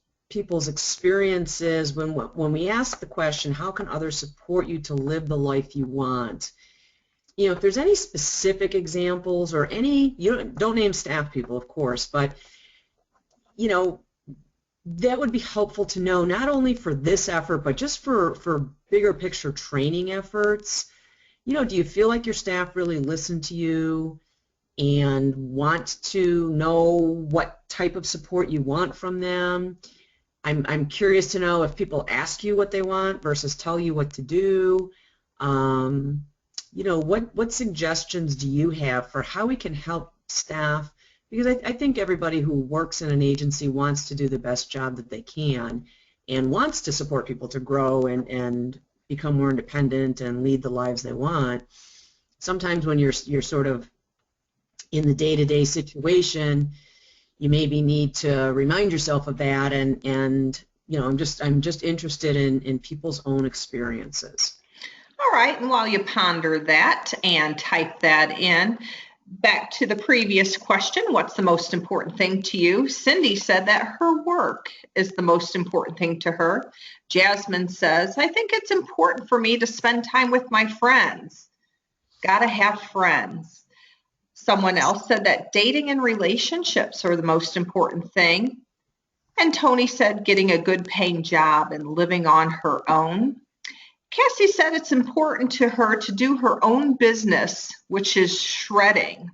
Speaker 2: experiences when we ask the question, how can others support you to live the life you want? if there's any specific examples or any, you don't name staff people, of course, but that would be helpful to know, not only for this effort, but just for bigger picture training efforts. Do you feel like your staff really listen to you and want to know what type of support you want from them? I'm curious to know if people ask you what they want versus tell you what to do. What suggestions do you have for how we can help staff? Because I think everybody who works in an agency wants to do the best job that they can and wants to support people to grow and become more independent and lead the lives they want. Sometimes when you're sort of in the day-to-day situation, you maybe need to remind yourself of that, and I'm just interested in people's own experiences.
Speaker 1: All right, and while you ponder that and type that in, back to the previous question, what's the most important thing to you? Cindy said that her work is the most important thing to her. Jasmine says, I think it's important for me to spend time with my friends. Gotta have friends. Someone else said that dating and relationships are the most important thing. And Tony said getting a good paying job and living on her own. Cassie said it's important to her to do her own business, which is shredding.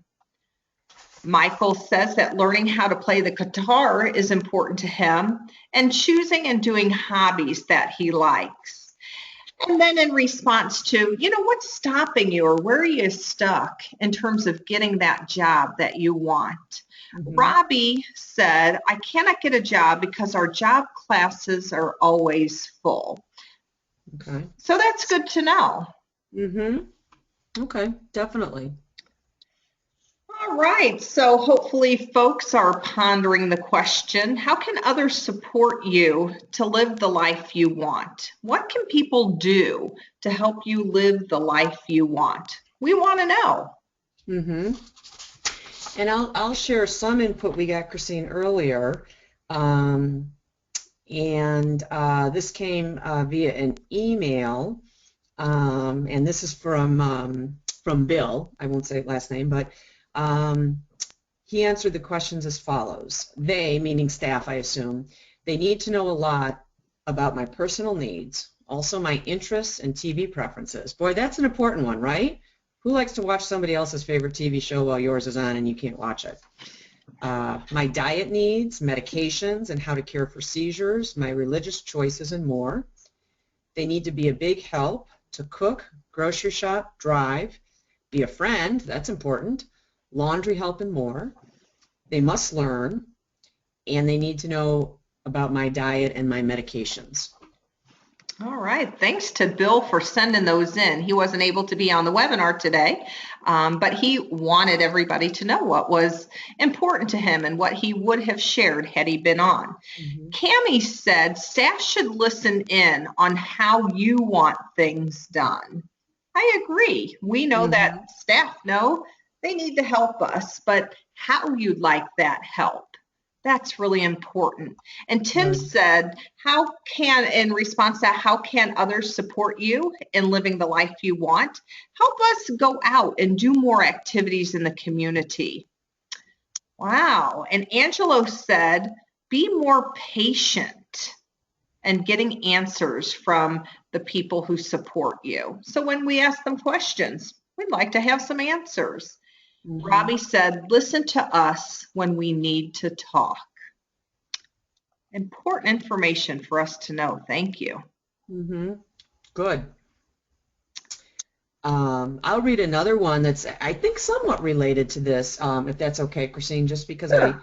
Speaker 1: Michael says that learning how to play the guitar is important to him and choosing and doing hobbies that he likes. And then in response to, what's stopping you or where are you stuck in terms of getting that job that you want? Mm-hmm. Robbie said, I cannot get a job because our job classes are always full.
Speaker 2: Okay.
Speaker 1: So that's good to know.
Speaker 2: Mm-hmm. Okay, definitely.
Speaker 1: All right, so hopefully folks are pondering the question, how can others support you to live the life you want? What can people do to help you live the life you want? We want to know.
Speaker 2: Mm-hmm. And I'll share some input we got, Christine, earlier. This came via an email, and this is from Bill. I won't say last name, but he answered the questions as follows. They, meaning staff, I assume, they need to know a lot about my personal needs, also my interests and TV preferences. Boy, that's an important one, right? Who likes to watch somebody else's favorite TV show while yours is on and you can't watch it? My diet needs, medications, and how to care for seizures, my religious choices, and more. They need to be a big help to cook, grocery shop, drive, be a friend, that's important, laundry help, and more. They must learn, and they need to know about my diet and my medications.
Speaker 1: All right, thanks to Bill for sending those in. He wasn't able to be on the webinar today, but he wanted everybody to know what was important to him and what he would have shared had he been on. Mm-hmm. Cammie said staff should listen in on how you want things done. I agree. We know that staff know they need to help us, but how you'd like that help. That's really important. And Tim said, in response to how can others support you in living the life you want? Help us go out and do more activities in the community. Wow. And Angelo said, be more patient and getting answers from the people who support you. So when we ask them questions, we'd like to have some answers. Mm-hmm. Robbie said, listen to us when we need to talk. Important information for us to know. Thank you.
Speaker 2: Mm-hmm. Good. I'll read another one that's, I think, somewhat related to this, if that's okay, Christine, just because sure.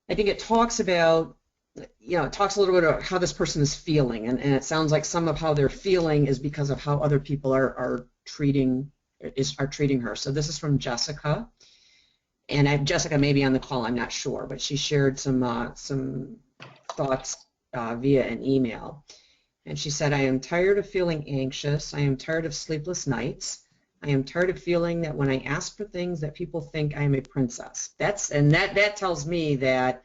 Speaker 2: I think it talks about, it talks a little bit about how this person is feeling, and it sounds like some of how they're feeling is because of how other people are treating her. So this is from Jessica, and Jessica may be on the call, I'm not sure, but she shared some thoughts via an email. And she said, I am tired of feeling anxious. I am tired of sleepless nights. I am tired of feeling that when I ask for things that people think I am a princess. That tells me that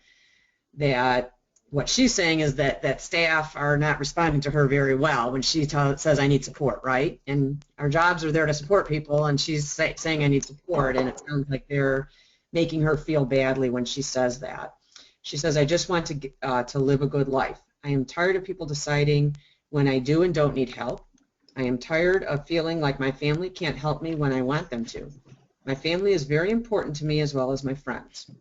Speaker 2: what she's saying is that staff are not responding to her very well when she says, I need support, right? And our jobs are there to support people, and she's saying I need support, and it sounds like they're making her feel badly when she says that. She says, I just want to live a good life. I am tired of people deciding when I do and don't need help. I am tired of feeling like my family can't help me when I want them to. My family is very important to me as well as my friends.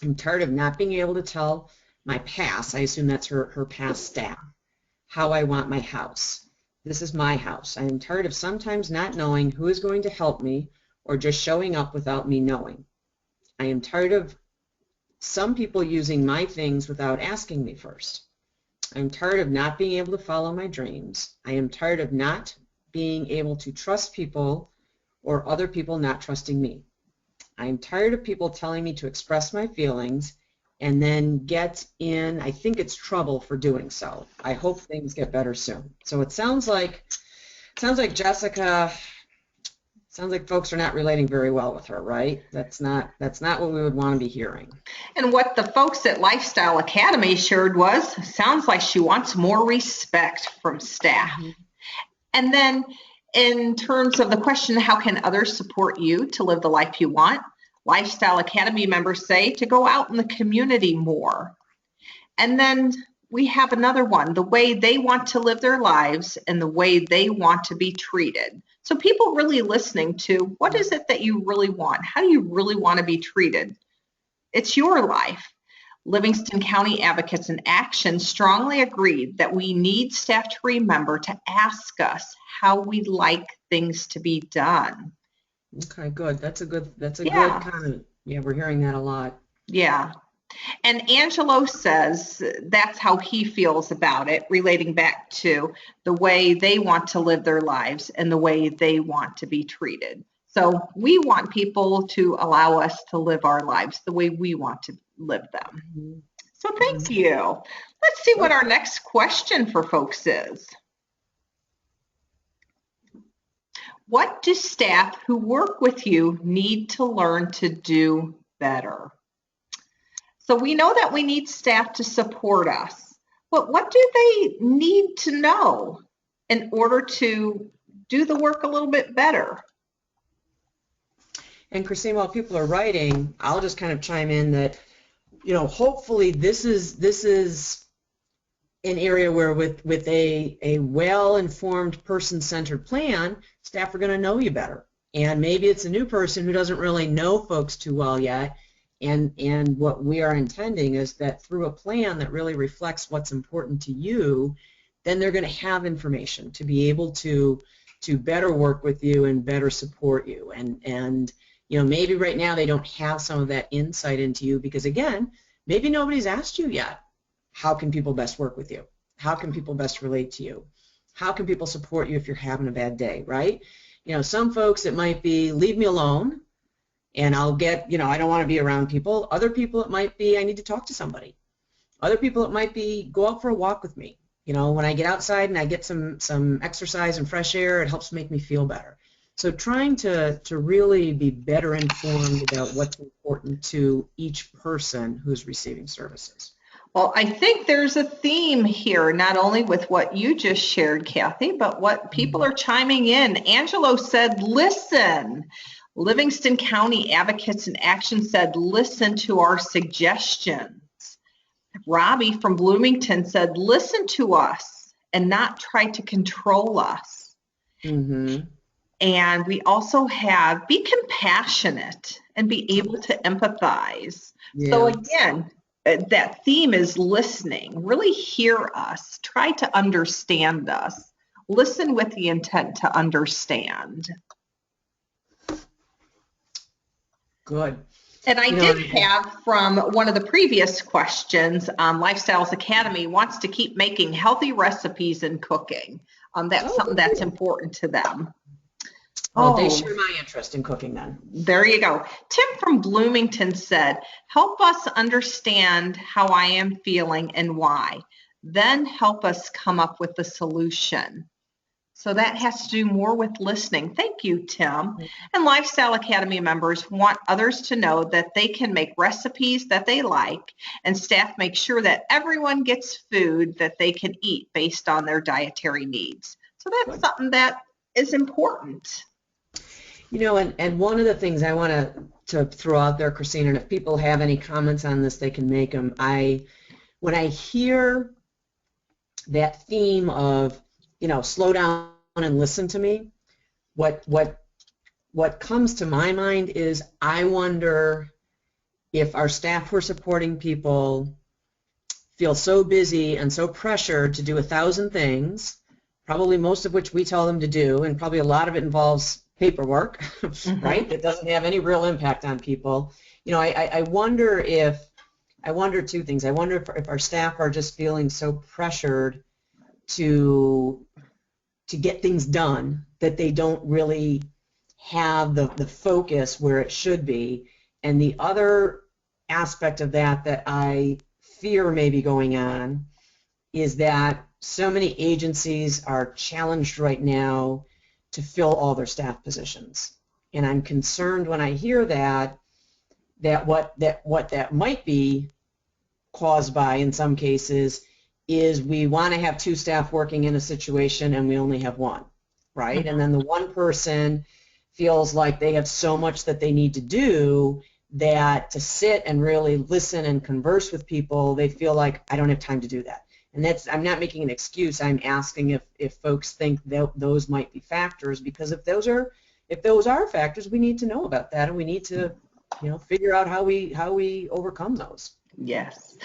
Speaker 2: I'm tired of not being able to tell my past, I assume that's her past staff, how I want my house. This is my house. I am tired of sometimes not knowing who is going to help me or just showing up without me knowing. I am tired of some people using my things without asking me first. I'm tired of not being able to follow my dreams. I am tired of not being able to trust people or other people not trusting me. I am tired of people telling me to express my feelings and then get in, I think it's trouble for doing so. I hope things get better soon. So it sounds like Jessica, sounds like folks are not relating very well with her, right? That's not what we would want to be hearing.
Speaker 1: And what the folks at Lifestyle Academy shared sounds like she wants more respect from staff. Mm-hmm. And then in terms of the question, how can others support you to live the life you want? Lifestyle Academy members say to go out in the community more. And then we have another one, the way they want to live their lives and the way they want to be treated. So people really listening to, what is it that you really want? How do you really want to be treated? It's your life. Livingston County Advocates in Action strongly agreed that we need staff to remember to ask us how we'd like things to be done.
Speaker 2: Okay, good. That's a good comment. Yeah, we're hearing that a lot.
Speaker 1: Yeah. And Angelo says that's how he feels about it, relating back to the way they want to live their lives and the way they want to be treated. So we want people to allow us to live our lives the way we want to live them. Mm-hmm. So thank you. Let's see what our next question for folks is. What do staff who work with you need to learn to do better? So we know that we need staff to support us, but what do they need to know in order to do the work a little bit better?
Speaker 2: And Christine, while people are writing, I'll just kind of chime in that, hopefully this is an area where with a well-informed, person-centered plan, staff are going to know you better. And maybe it's a new person who doesn't really know folks too well yet. And what we are intending is that through a plan that really reflects what's important to you, then they're going to have information to be able to better work with you and better support you. And maybe right now they don't have some of that insight into you because, again, maybe nobody's asked you yet. How can people best work with you? How can people best relate to you? How can people support you if you're having a bad day, right? Some folks it might be leave me alone and I'll get, I don't want to be around people. Other people it might be I need to talk to somebody. Other people it might be go out for a walk with me. When I get outside and I get some exercise and fresh air, it helps make me feel better. So trying to really be better informed about what's important to each person who's receiving services.
Speaker 1: Well, I think there's a theme here, not only with what you just shared, Kathy, but what people are chiming in. Angelo said, listen. Livingston County Advocates in Action said, listen to our suggestions. Robbie from Bloomington said, listen to us and not try to control us. Mm-hmm. And we also have be compassionate and be able to empathize. Yeah. So again, that theme is listening. Really hear us. Try to understand us. Listen with the intent to understand.
Speaker 2: Good.
Speaker 1: And I did have from one of the previous questions, Lifestyles Academy wants to keep making healthy recipes and cooking. That's something that's important to them.
Speaker 2: Oh, they share my interest in cooking then.
Speaker 1: There you go. Tim from Bloomington said, help us understand how I am feeling and why. Then help us come up with the solution. So that has to do more with listening. Thank you, Tim. And Lifestyle Academy members want others to know that they can make recipes that they like, and staff make sure that everyone gets food that they can eat based on their dietary needs. So that's something that is important.
Speaker 2: You know, and one of the things I want to throw out there, Christine, and if people have any comments on this, they can make them. When I hear that theme of, slow down and listen to me, what comes to my mind is I wonder if our staff who are supporting people feel so busy and so pressured to do 1,000 things, probably most of which we tell them to do, and probably a lot of it involves paperwork, right? That doesn't have any real impact on people. I wonder two things. I wonder if our staff are just feeling so pressured to get things done that they don't really have the focus where it should be. And the other aspect of that I fear may be going on is that so many agencies are challenged right now to fill all their staff positions. And I'm concerned when I hear that what that might be caused by in some cases is we want to have 2 staff working in a situation and we only have 1, right? Mm-hmm. And then the one person feels like they have so much that they need to do that to sit and really listen and converse with people, they feel like I don't have time to do that. And I'm not making an excuse. I'm asking if folks think that those might be factors, because if those are factors, we need to know about that, and we need to figure out how we overcome those.
Speaker 1: Yes.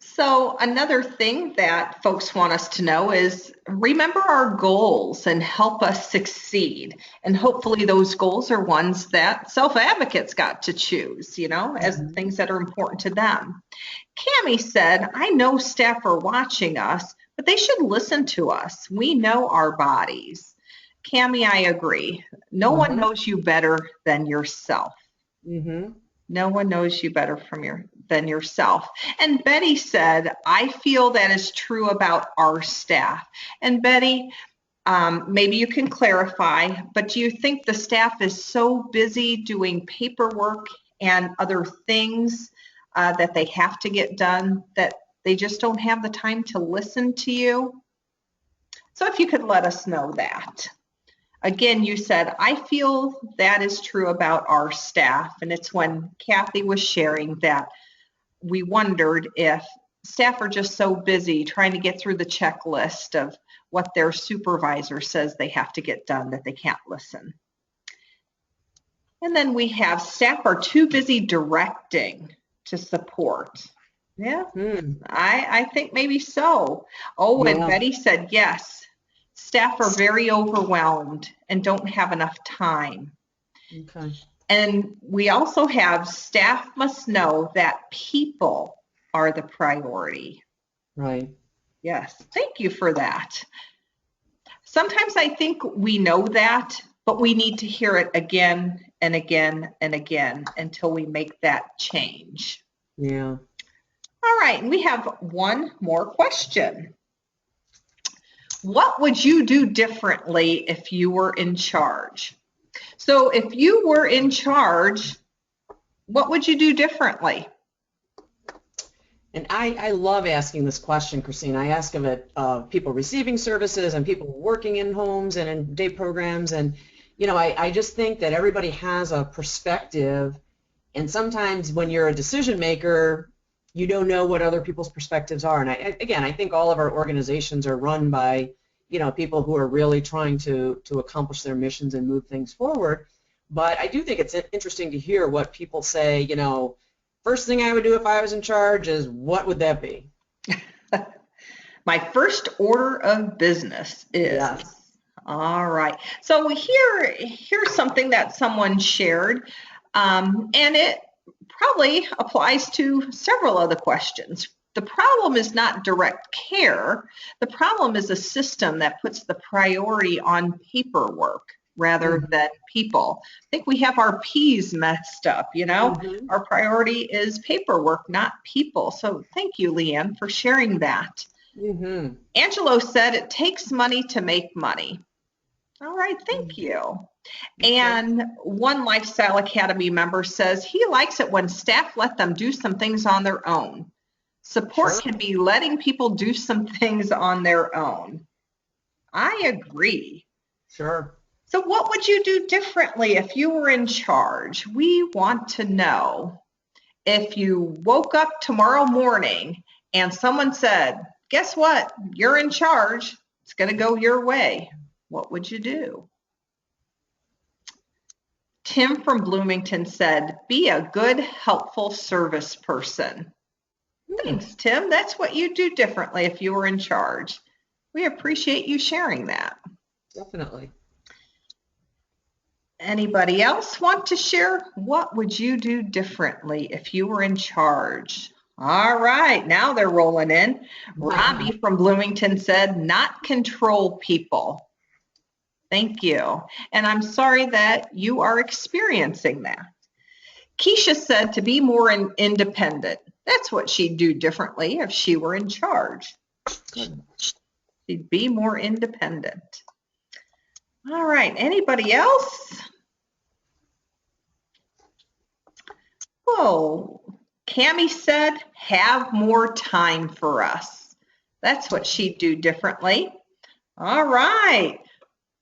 Speaker 1: So another thing that folks want us to know is remember our goals and help us succeed. And hopefully those goals are ones that self-advocates got to choose, as things that are important to them. Cammie said, I know staff are watching us, but they should listen to us. We know our bodies. Cammie, I agree. No one knows you better than yourself. No one knows you better than yourself. And Betty said, I feel that is true about our staff. And Betty, maybe you can clarify, but do you think the staff is so busy doing paperwork and other things that they have to get done that they just don't have the time to listen to you? So if you could let us know that. Again, you said, I feel that is true about our staff. And it's when Kathy was sharing that we wondered if staff are just so busy trying to get through the checklist of what their supervisor says they have to get done that they can't listen. And then we have staff are too busy directing to support. Yeah, I think maybe so. Oh, yeah. And Betty said, yes. Staff are very overwhelmed and don't have enough time.
Speaker 2: Okay.
Speaker 1: And we also have staff must know that people are the priority.
Speaker 2: Right.
Speaker 1: Yes. Thank you for that. Sometimes I think we know that, but we need to hear it again and again and again until we make that change.
Speaker 2: Yeah.
Speaker 1: All right. And we have one more question. What would you do differently if you were in charge? So if you were in charge, what would you do differently?
Speaker 2: And I love asking this question, Christine. I ask of it of people receiving services and people working in homes and in day programs. And, I just think that everybody has a perspective. And sometimes when you're a decision maker, you don't know what other people's perspectives are. And I think all of our organizations are run by, people who are really trying to accomplish their missions and move things forward. But I do think it's interesting to hear what people say, first thing I would do if I was in charge is, what would that be?
Speaker 1: My first order of business is, yes. All right. So here's something that someone shared, and it probably applies to several of the questions. The problem is not direct care. The problem is a system that puts the priority on paperwork rather than people. I think we have our P's messed up, Our priority is paperwork, not people. So thank you, Leanne, for sharing that. Angelo said it takes money to make money. All right, thank you.
Speaker 2: Okay.
Speaker 1: And one Lifestyle Academy member says he likes it when staff let them do some things on their own. Support
Speaker 2: Sure.
Speaker 1: can be letting people do some things on their own. I agree.
Speaker 2: Sure.
Speaker 1: So what would you do differently if you were in charge? We want to know. If you woke up tomorrow morning and someone said, guess what? You're in charge. It's going to go your way. What would you do? Tim from Bloomington said, be a good, helpful service person. Thanks, Tim. That's what you'd do differently if you were in charge. We appreciate you sharing that.
Speaker 2: Definitely.
Speaker 1: Anybody else want to share? What would you do differently if you were in charge? All right, now they're rolling in. Robbie from Bloomington said, not control people. Thank you. And I'm sorry that you are experiencing that. Keisha said to be more independent. That's what she'd do differently if she were in charge.
Speaker 2: Good.
Speaker 1: She'd be more independent. All right, anybody else? Whoa, Cammie said, have more time for us. That's what she'd do differently. All right.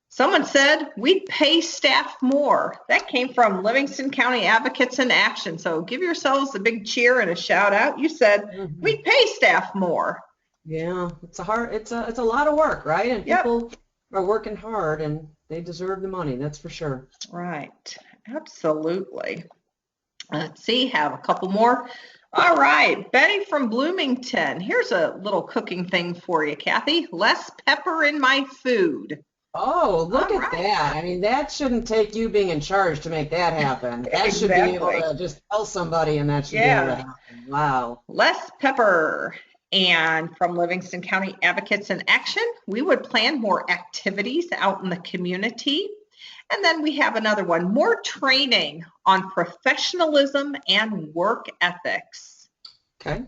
Speaker 1: Someone said, we'd pay staff more. That came from Livingston County Advocates in Action. So give yourselves a big cheer and a shout out. You said, we'd pay staff more.
Speaker 2: Yeah, it's a lot of work, right? And people are working hard and they deserve the money, that's for sure.
Speaker 1: Right, absolutely. Let's see, have a couple more. All right, Betty from Bloomington. Here's a little cooking thing for you, Kathy. Less pepper in my food.
Speaker 2: Oh, look at that. I mean, that shouldn't take you being in charge to make that happen. That should be able to just tell somebody and that should be able to happen. Wow.
Speaker 1: Less pepper. And from Livingston County Advocates in Action, we would plan more activities out in the community. And then we have another one, more training on professionalism and work ethics.
Speaker 2: Okay.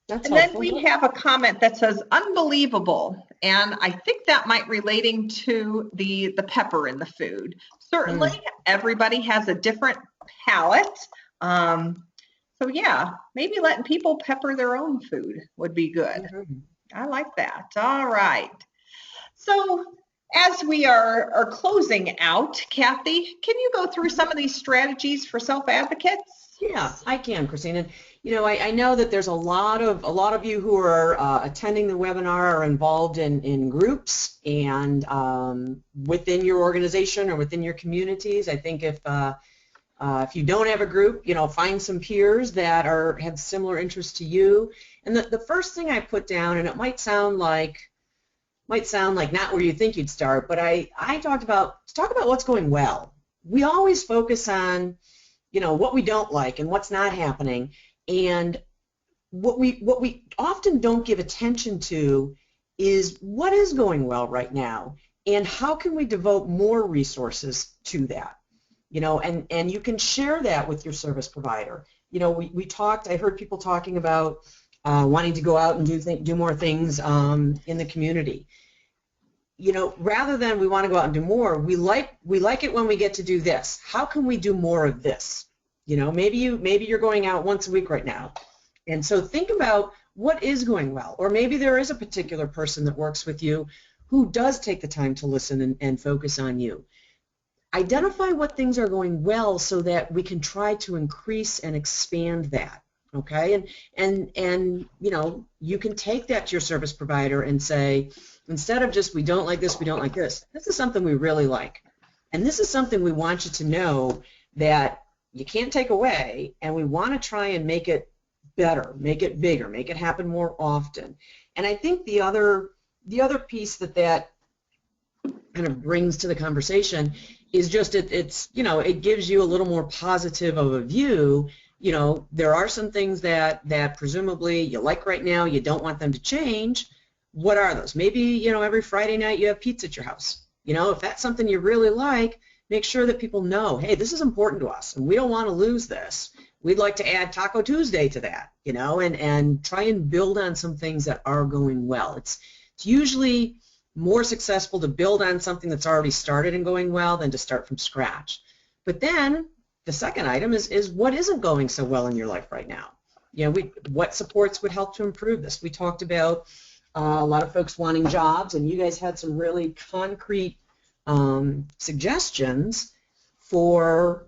Speaker 2: That's
Speaker 1: and
Speaker 2: helpful.
Speaker 1: Then we have a comment that says unbelievable. And I think that might relating to the pepper in the food. Certainly, everybody has a different palate. So yeah, maybe letting people pepper their own food would be good. I like that. All right. So as we are closing out, Kathy, can you go through some of these strategies for self-advocates?
Speaker 2: Yeah, I can, Christine. And you know, I know that there's a lot of you who are attending the webinar are involved in groups and within your organization or within your communities. I think if you don't have a group, you know, find some peers that have similar interests to you. And the first thing I put down, and it might sound like not where you think you'd start, but I talk about what's going well. We always focus on, you know, what we don't like and what's not happening, and what we often don't give attention to is what is going well right now and how can we devote more resources to that. You know, and you can share that with your service provider. You know, I heard people talking about wanting to go out and do more things in the community. You know, rather than we want to go out and do more, we like it when we get to do this. How can we do more of this? You know, maybe you're going out once a week right now, and so think about what is going well, or maybe there is a particular person that works with you who does take the time to listen and focus on you. Identify what things are going well so that we can try to increase and expand that, okay? And you know, you can take that to your service provider and say, instead of just we don't like this, this is something we really like. And this is something we want you to know that you can't take away, and we want to try and make it better, make it bigger, make it happen more often. And I think the other piece that kind of brings to the conversation is just it's you know, it gives you a little more positive of a view. You know, there are some things that presumably you like right now, you don't want them to change. What are those? Maybe, you know, every Friday night you have pizza at your house. You know, if that's something you really like, make sure that people know, hey, this is important to us and we don't want to lose this. We'd like to add Taco Tuesday to that, you know, and try and build on some things that are going well. It's usually more successful to build on something that's already started and going well than to start from scratch. But then the second item is what isn't going so well in your life right now. You know, what supports would help to improve this? We talked about a lot of folks wanting jobs, and you guys had some really concrete suggestions for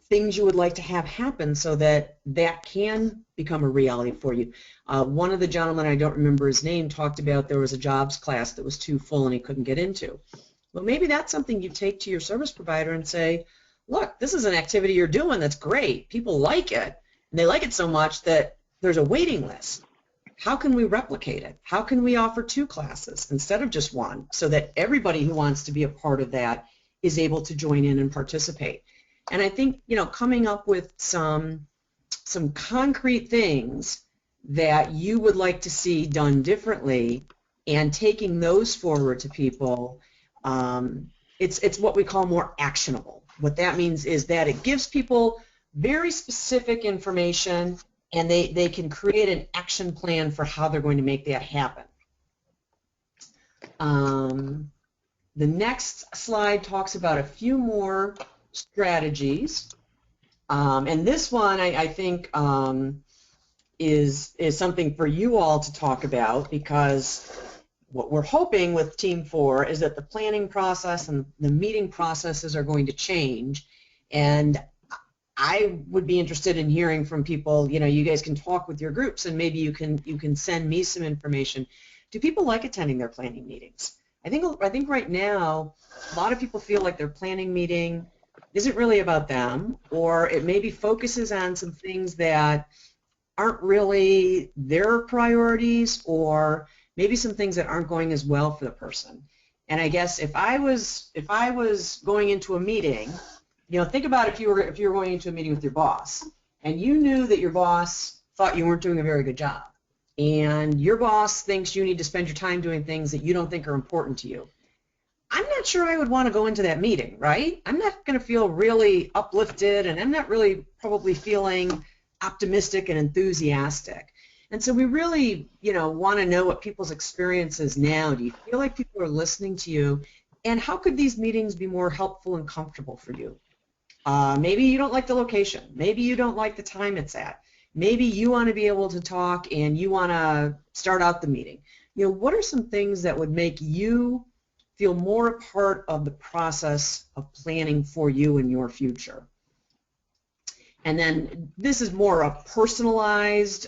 Speaker 2: things you would like to have happen so that that can become a reality for you. One of the gentlemen, I don't remember his name, talked about there was a jobs class that was too full and he couldn't get into. Well, maybe that's something you take to your service provider and say, look, this is an activity you're doing that's great. People like it, and they like it so much that there's a waiting list. How can we replicate it? How can we offer 2 classes instead of just 1 so that everybody who wants to be a part of that is able to join in and participate? And I think, you know, coming up with some concrete things that you would like to see done differently and taking those forward to people, it's what we call more actionable. What that means is that it gives people very specific information, and they can create an action plan for how they're going to make that happen. The next slide talks about a few more strategies, and this one I think is something for you all to talk about, because what we're hoping with Team 4 is that the planning process and the meeting processes are going to change, and I would be interested in hearing from people. You know, you guys can talk with your groups, and maybe you can send me some information. Do people like attending their planning meetings? I think right now a lot of people feel like their planning meeting isn't really about them, or it maybe focuses on some things that aren't really their priorities, or maybe some things that aren't going as well for the person. And I guess if I was going into a meeting, you know, think about if you were going into a meeting with your boss, and you knew that your boss thought you weren't doing a very good job, and your boss thinks you need to spend your time doing things that you don't think are important to you. I'm not sure I would want to go into that meeting, right? I'm not going to feel really uplifted, and I'm not really probably feeling optimistic and enthusiastic. And so we really, you know, want to know what people's experience is now. Do you feel like people are listening to you? And how could these meetings be more helpful and comfortable for you? Maybe you don't like the location. Maybe you don't like the time it's at. Maybe you want to be able to talk and you want to start out the meeting. You know, what are some things that would make you feel more a part of the process of planning for you and your future? And then this is more a personalized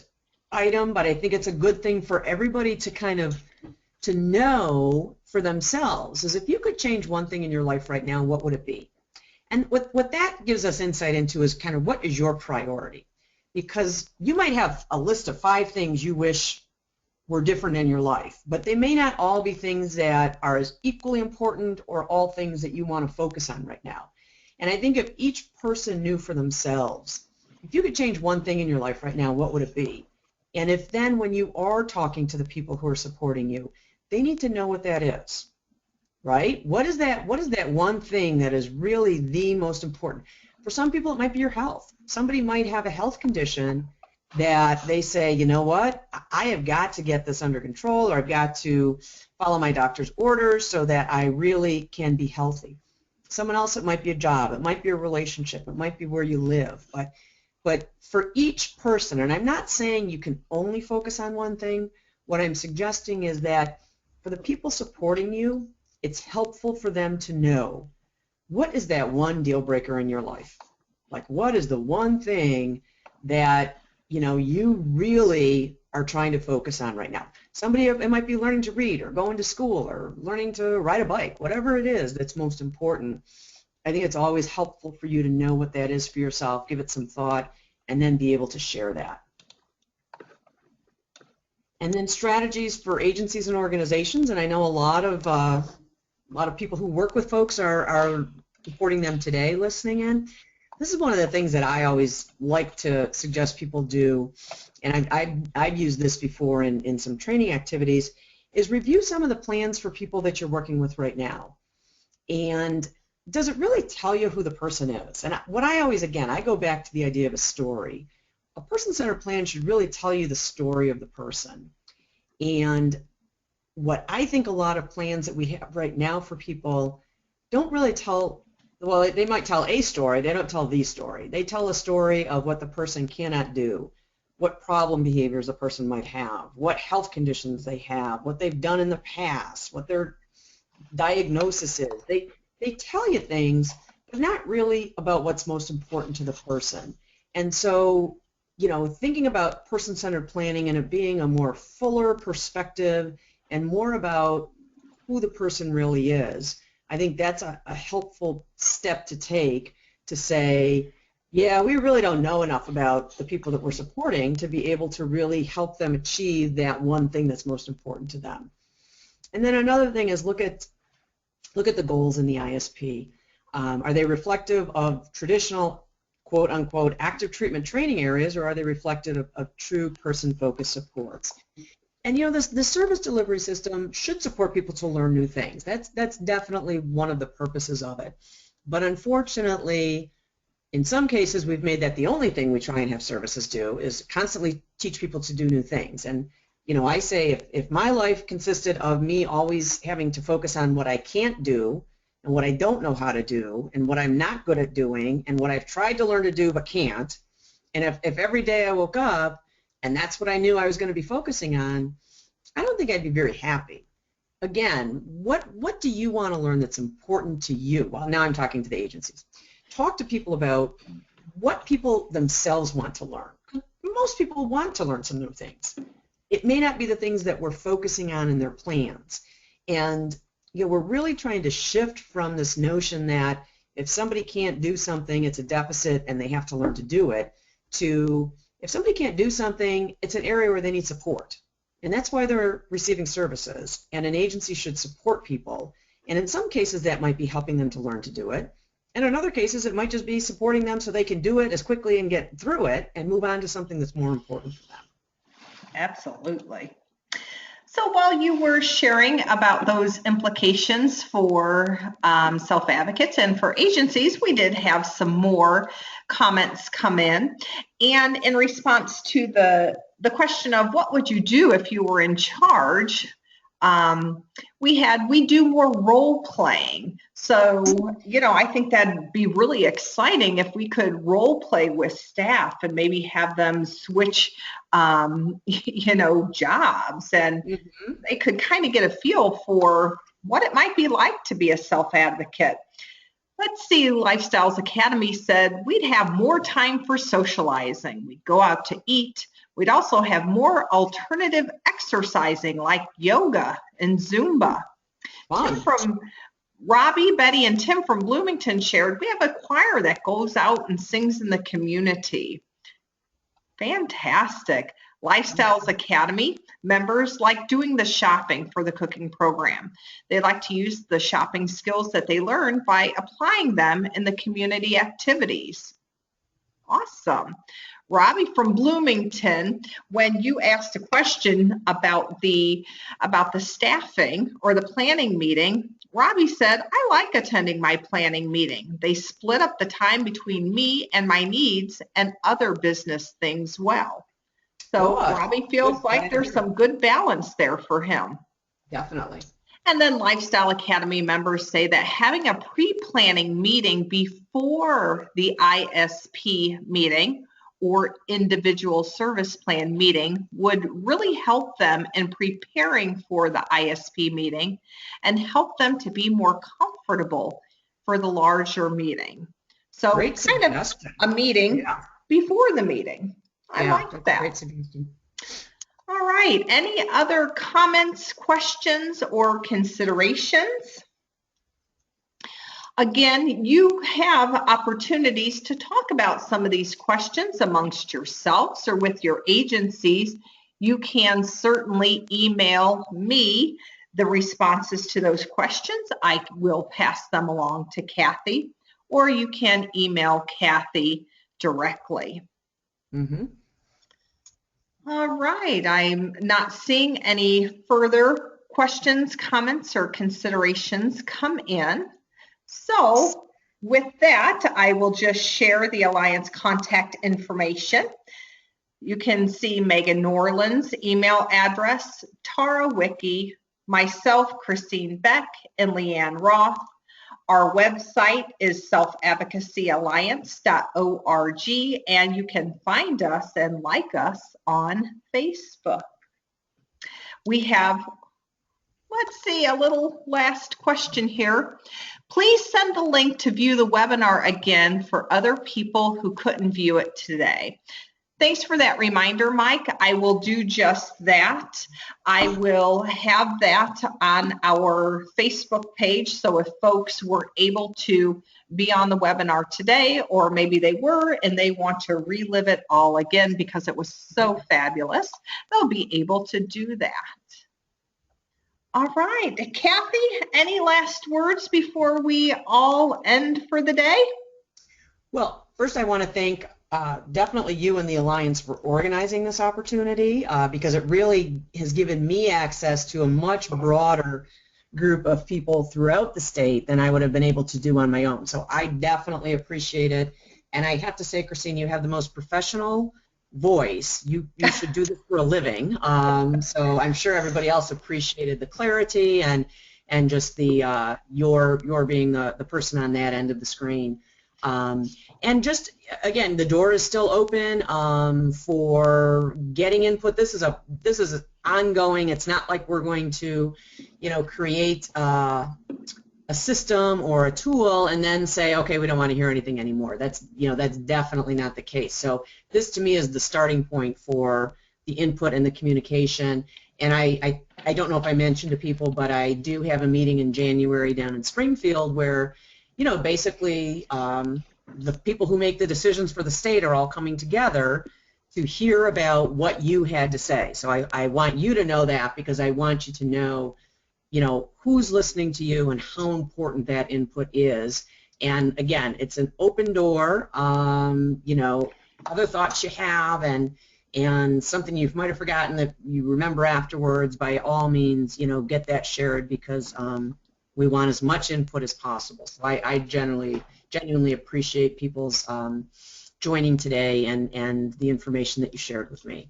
Speaker 2: item, but I think it's a good thing for everybody to kind of to know for themselves, is if you could change one thing in your life right now, what would it be? And what that gives us insight into is kind of what is your priority? Because you might have a list of 5 things you wish were different in your life, but they may not all be things that are as equally important or all things that you want to focus on right now. And I think if each person knew for themselves, if you could change one thing in your life right now, what would it be? And if then when you are talking to the people who are supporting you, they need to know what that is, right? What is that one thing that is really the most important? For some people, it might be your health. Somebody might have a health condition that they say, you know what, I have got to get this under control, or I've got to follow my doctor's orders so that I really can be healthy. Someone else, it might be a job, it might be a relationship, it might be where you live. But for each person, and I'm not saying you can only focus on one thing, what I'm suggesting is that for the people supporting you, it's helpful for them to know, what is that one deal breaker in your life? Like, what is the one thing that, you know, you really are trying to focus on right now? Somebody, it might be learning to read, or going to school, or learning to ride a bike, whatever it is that's most important. I think it's always helpful for you to know what that is for yourself, give it some thought, and then be able to share that. And then strategies for agencies and organizations, and I know a lot of people who work with folks are supporting them today, listening in. This is one of the things that I always like to suggest people do, and I've used this before in some training activities, is review some of the plans for people that you're working with right now. And does it really tell you who the person is? And what I always, again, I go back to the idea of a story. A person-centered plan should really tell you the story of the person. And what I think a lot of plans that we have right now for people don't really tell, well, they might tell a story, they don't tell the story. They tell a story of what the person cannot do, what problem behaviors a person might have, what health conditions they have, what they've done in the past, what their diagnosis is. They tell you things, but not really about what's most important to the person. And so, thinking about person-centered planning and it being a more fuller perspective and more about who the person really is, I think that's a helpful step to take to say, yeah, we really don't know enough about the people that we're supporting to be able to really help them achieve that one thing that's most important to them. And then another thing is look at the goals in the ISP. Are they reflective of traditional, quote unquote, active treatment training areas, or are they reflective of true person-focused supports? And the service delivery system should support people to learn new things. That's definitely one of the purposes of it. But unfortunately, in some cases, we've made that the only thing we try and have services do is constantly teach people to do new things. And I say if my life consisted of me always having to focus on what I can't do and what I don't know how to do and what I'm not good at doing and what I've tried to learn to do but can't, and if every day I woke up and that's what I knew I was going to be focusing on, I don't think I'd be very happy. Again, what do you want to learn that's important to you? Well, now I'm talking to the agencies. Talk to people about what people themselves want to learn. Most people want to learn some new things. It may not be the things that we're focusing on in their plans. And we're really trying to shift from this notion that if somebody can't do something, it's a deficit and they have to learn to do it, to if somebody can't do something, it's an area where they need support. And that's why they're receiving services. And an agency should support people. And in some cases, that might be helping them to learn to do it. And in other cases, it might just be supporting them so they can do it as quickly and get through it and move on to something that's more important for them.
Speaker 1: Absolutely. So while you were sharing about those implications for self-advocates and for agencies, we did have some more comments come in. And in response to the question of what would you do if you were in charge, we do more role playing. So, I think that'd be really exciting if we could role play with staff and maybe have them switch, jobs, and they could kind of get a feel for what it might be like to be a self-advocate. Let's see, Lifestyles Academy said we'd have more time for socializing. We'd go out to eat. We'd also have more alternative exercising like yoga and Zumba.
Speaker 2: Fun.
Speaker 1: Tim from Robbie, Betty, and Tim from Bloomington shared, we have a choir that goes out and sings in the community. Fantastic. Lifestyles Academy members like doing the shopping for the cooking program. They like to use the shopping skills that they learn by applying them in the community activities. Awesome. Robbie from Bloomington, when you asked a question about the staffing or the planning meeting, Robbie said, I like attending my planning meeting. They split up the time between me and my needs and other business things well. So Robbie feels like there's some good balance there for him.
Speaker 2: Definitely.
Speaker 1: And then Lifestyle Academy members say that having a pre-planning meeting before the ISP meeting or individual service plan meeting would really help them in preparing for the ISP meeting and help them to be more comfortable for the larger meeting. So kind of a meeting before the meeting. I like that.
Speaker 2: Great suggestion.
Speaker 1: All right. Any other comments, questions, or considerations? Again, you have opportunities to talk about some of these questions amongst yourselves or with your agencies. You can certainly email me the responses to those questions. I will pass them along to Kathy, or you can email Kathy directly.
Speaker 2: Mm-hmm.
Speaker 1: All right. I'm not seeing any further questions, comments, or considerations come in. So with that, I will just share the Alliance contact information. You can see Megan Norland's email address, Tara Wicke, myself, Christine Beck, and Leanne Roth. Our website is selfadvocacyalliance.org, and you can find us and like us on Facebook. We have, let's see, a little last question here. Please send the link to view the webinar again for other people who couldn't view it today. Thanks for that reminder, Mike. I will do just that. I will have that on our Facebook page, so if folks were able to be on the webinar today, or maybe they were and they want to relive it all again because it was so fabulous, they'll be able to do that. All right, Kathy, any last words before we all end for the day?
Speaker 2: Well, first I want to thank definitely you and the Alliance for organizing this opportunity because it really has given me access to a much broader group of people throughout the state than I would have been able to do on my own. So I definitely appreciate it. And I have to say, Christine, you have the most professional voice. You should do this for a living. So I'm sure everybody else appreciated the clarity and just the your being the person on that end of the screen. And just again, the door is still open for getting input. This is ongoing. It's not like we're going to, create a system or a tool and then say, okay, we don't want to hear anything anymore. That's definitely not the case. So this to me is the starting point for the input and the communication. And I don't know if I mentioned to people, but I do have a meeting in January down in Springfield where basically the people who make the decisions for the state are all coming together to hear about what you had to say. So I want you to know that because I want you to know, who's listening to you and how important that input is. And again, it's an open door, other thoughts you have and something you might have forgotten that you remember afterwards, by all means, get that shared because we want as much input as possible. So I genuinely appreciate people's joining today and the information that you shared with me.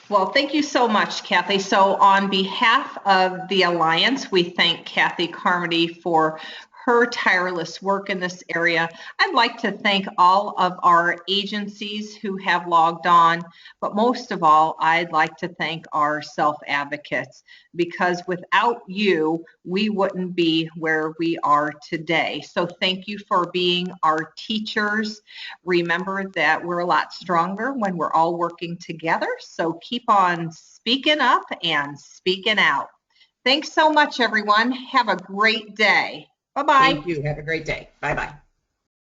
Speaker 1: Well, thank you so much, Kathy. So on behalf of the Alliance, we thank Kathy Carmody for her tireless work in this area. I'd like to thank all of our agencies who have logged on, but most of all, I'd like to thank our self-advocates because without you, we wouldn't be where we are today. So thank you for being our teachers. Remember that we're a lot stronger when we're all working together. So keep on speaking up and speaking out. Thanks so much, everyone. Have a great day. Bye-bye.
Speaker 2: Thank you. Have a great day. Bye-bye.